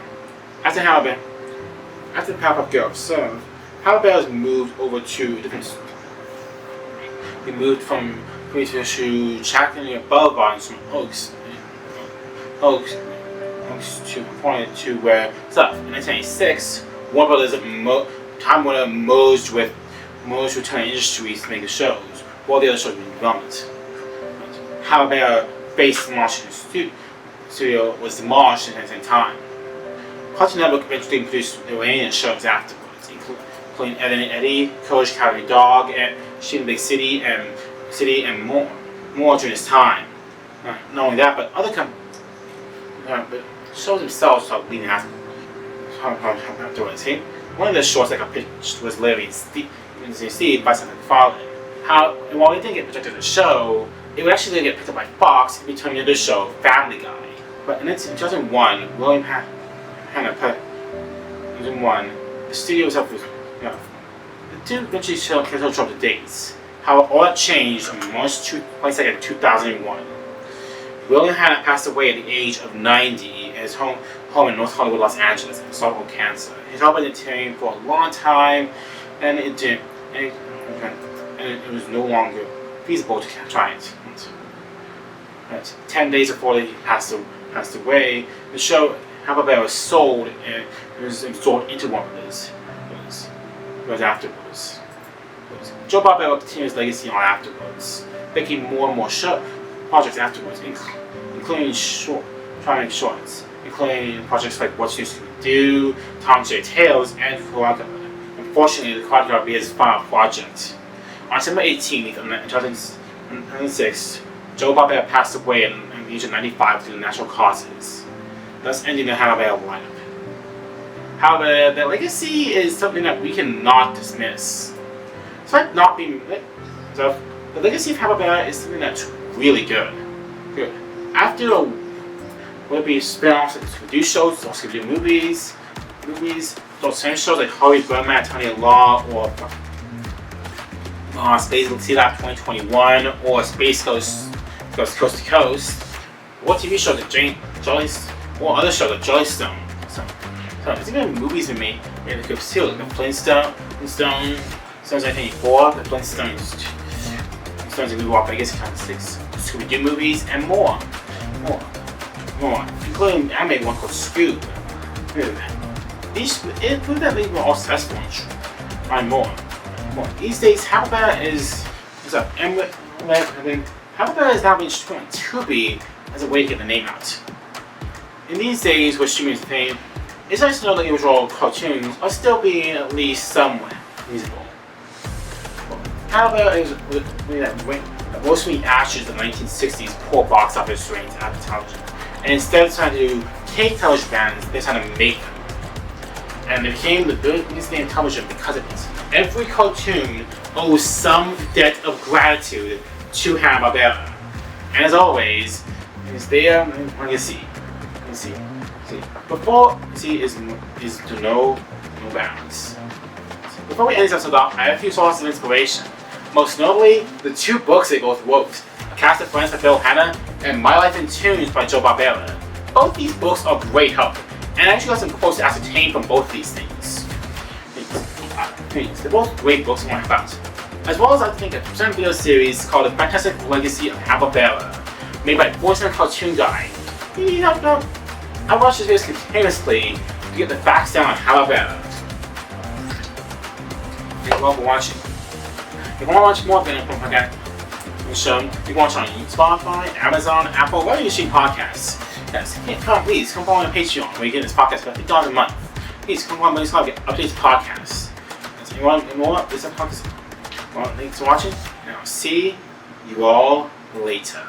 After Powerpuff Girls served, Hanna Barbera moved over to different. We moved from to Chacony Boulevard and some Oaks to where stuff. In 1996, Warner Brothers Time Warner merged with Turner Industries to make the shows, while the other shows were in development. Hanna Barbera based Washington studio was demolished at the same time. Cartoon Network eventually produced the remaining shows afterwards, including Ed and Eddie, Coach Cowardly Dog, and Shin Big City and more during this time. Not only that, but other but shows themselves started leading afterwards. One of the shorts that got pitched was Larry and Steve by Seth MacFarlane. And while it didn't get projected as a show, it would actually get picked up by Fox and be turned into the show Family Guy. But in 2001, William Hanna the studio itself was, the two eventually dropped the dates. However, all that changed on March 22nd, 2001. William Hanna passed away at the age of 90 at his home in North Hollywood, Los Angeles, with esophageal cancer. His health had been deteriorating for a long time, and it was no longer feasible to try it. 10 days before he passed away, the show Hanna Barbera was sold and it was absorbed into Warner Brothers. It was afterwards. Joe Barbera continued his legacy on afterwards, making more and more projects afterwards, including shorts, including projects like What's New Scooby Doo, Tom J. Tales, and Unfortunately, the Quad Guard be his final project. On December 18th, in 2006, Joe Barbera passed away at the age of 95 due to natural causes, thus ending the Hanna Barbera lineup. However, their legacy is something that we cannot dismiss. So the legacy of Hanna Barbera is something that's really good. After would be spin-offs like Scooby Doo shows, or Scooby Doo movies, those same shows like Harvey Birdman, Tony Law, or Space Lab 2021, or Space Coast Coast to Coast, or TV shows like Joyce, or other shows like Joystone. So there's even movies we made that could too, like the Flintstones 1984, the Flintstones in New York, I guess kind of 6 Scooby Doo movies, and more, including an anime one called Scoob. These movies that they were all successful and more. These days, Hanna Barbera is up, and Hanna Barbera is now being streamed to be as a way to get the name out. In these days, with streaming fame, it's nice to know that the original cartoons are still being at least somewhat musical. Hanna Barbera is that mostly ashes the 1960s poor box office ratings out of television, and instead of trying to take television brands, they're trying to make them. And they became the biggest name in television because of it. Every cartoon owes some debt of gratitude to Hanna Barbera. And as always, is there legacy. Before is to no bounds. Before we end this episode off, I have a few sources of inspiration. Most notably, the 2 books they both wrote, A Cast of Friends by Phil Hanna and My Life in Tunes by Joe Barbera. Both these books are great help, and I actually got some quotes to ascertain from both these things. They're both great books to learn about. As well as I think a 7 video series called The Fantastic Legacy of Hanna Barbera, made by Voice and Cartoon Guy. I watch this video continuously to get the facts down on Hanna Barbera. Thank you all for watching. If you want to watch more videos from my show, you can watch on Spotify, Amazon, Apple, wherever you stream podcasts. Yes, please come follow me on Patreon where you get this podcast for $50 a month. Please come on, please get updates podcasts. If you want more of this podcast, well, thanks for watching, and I'll see you all later.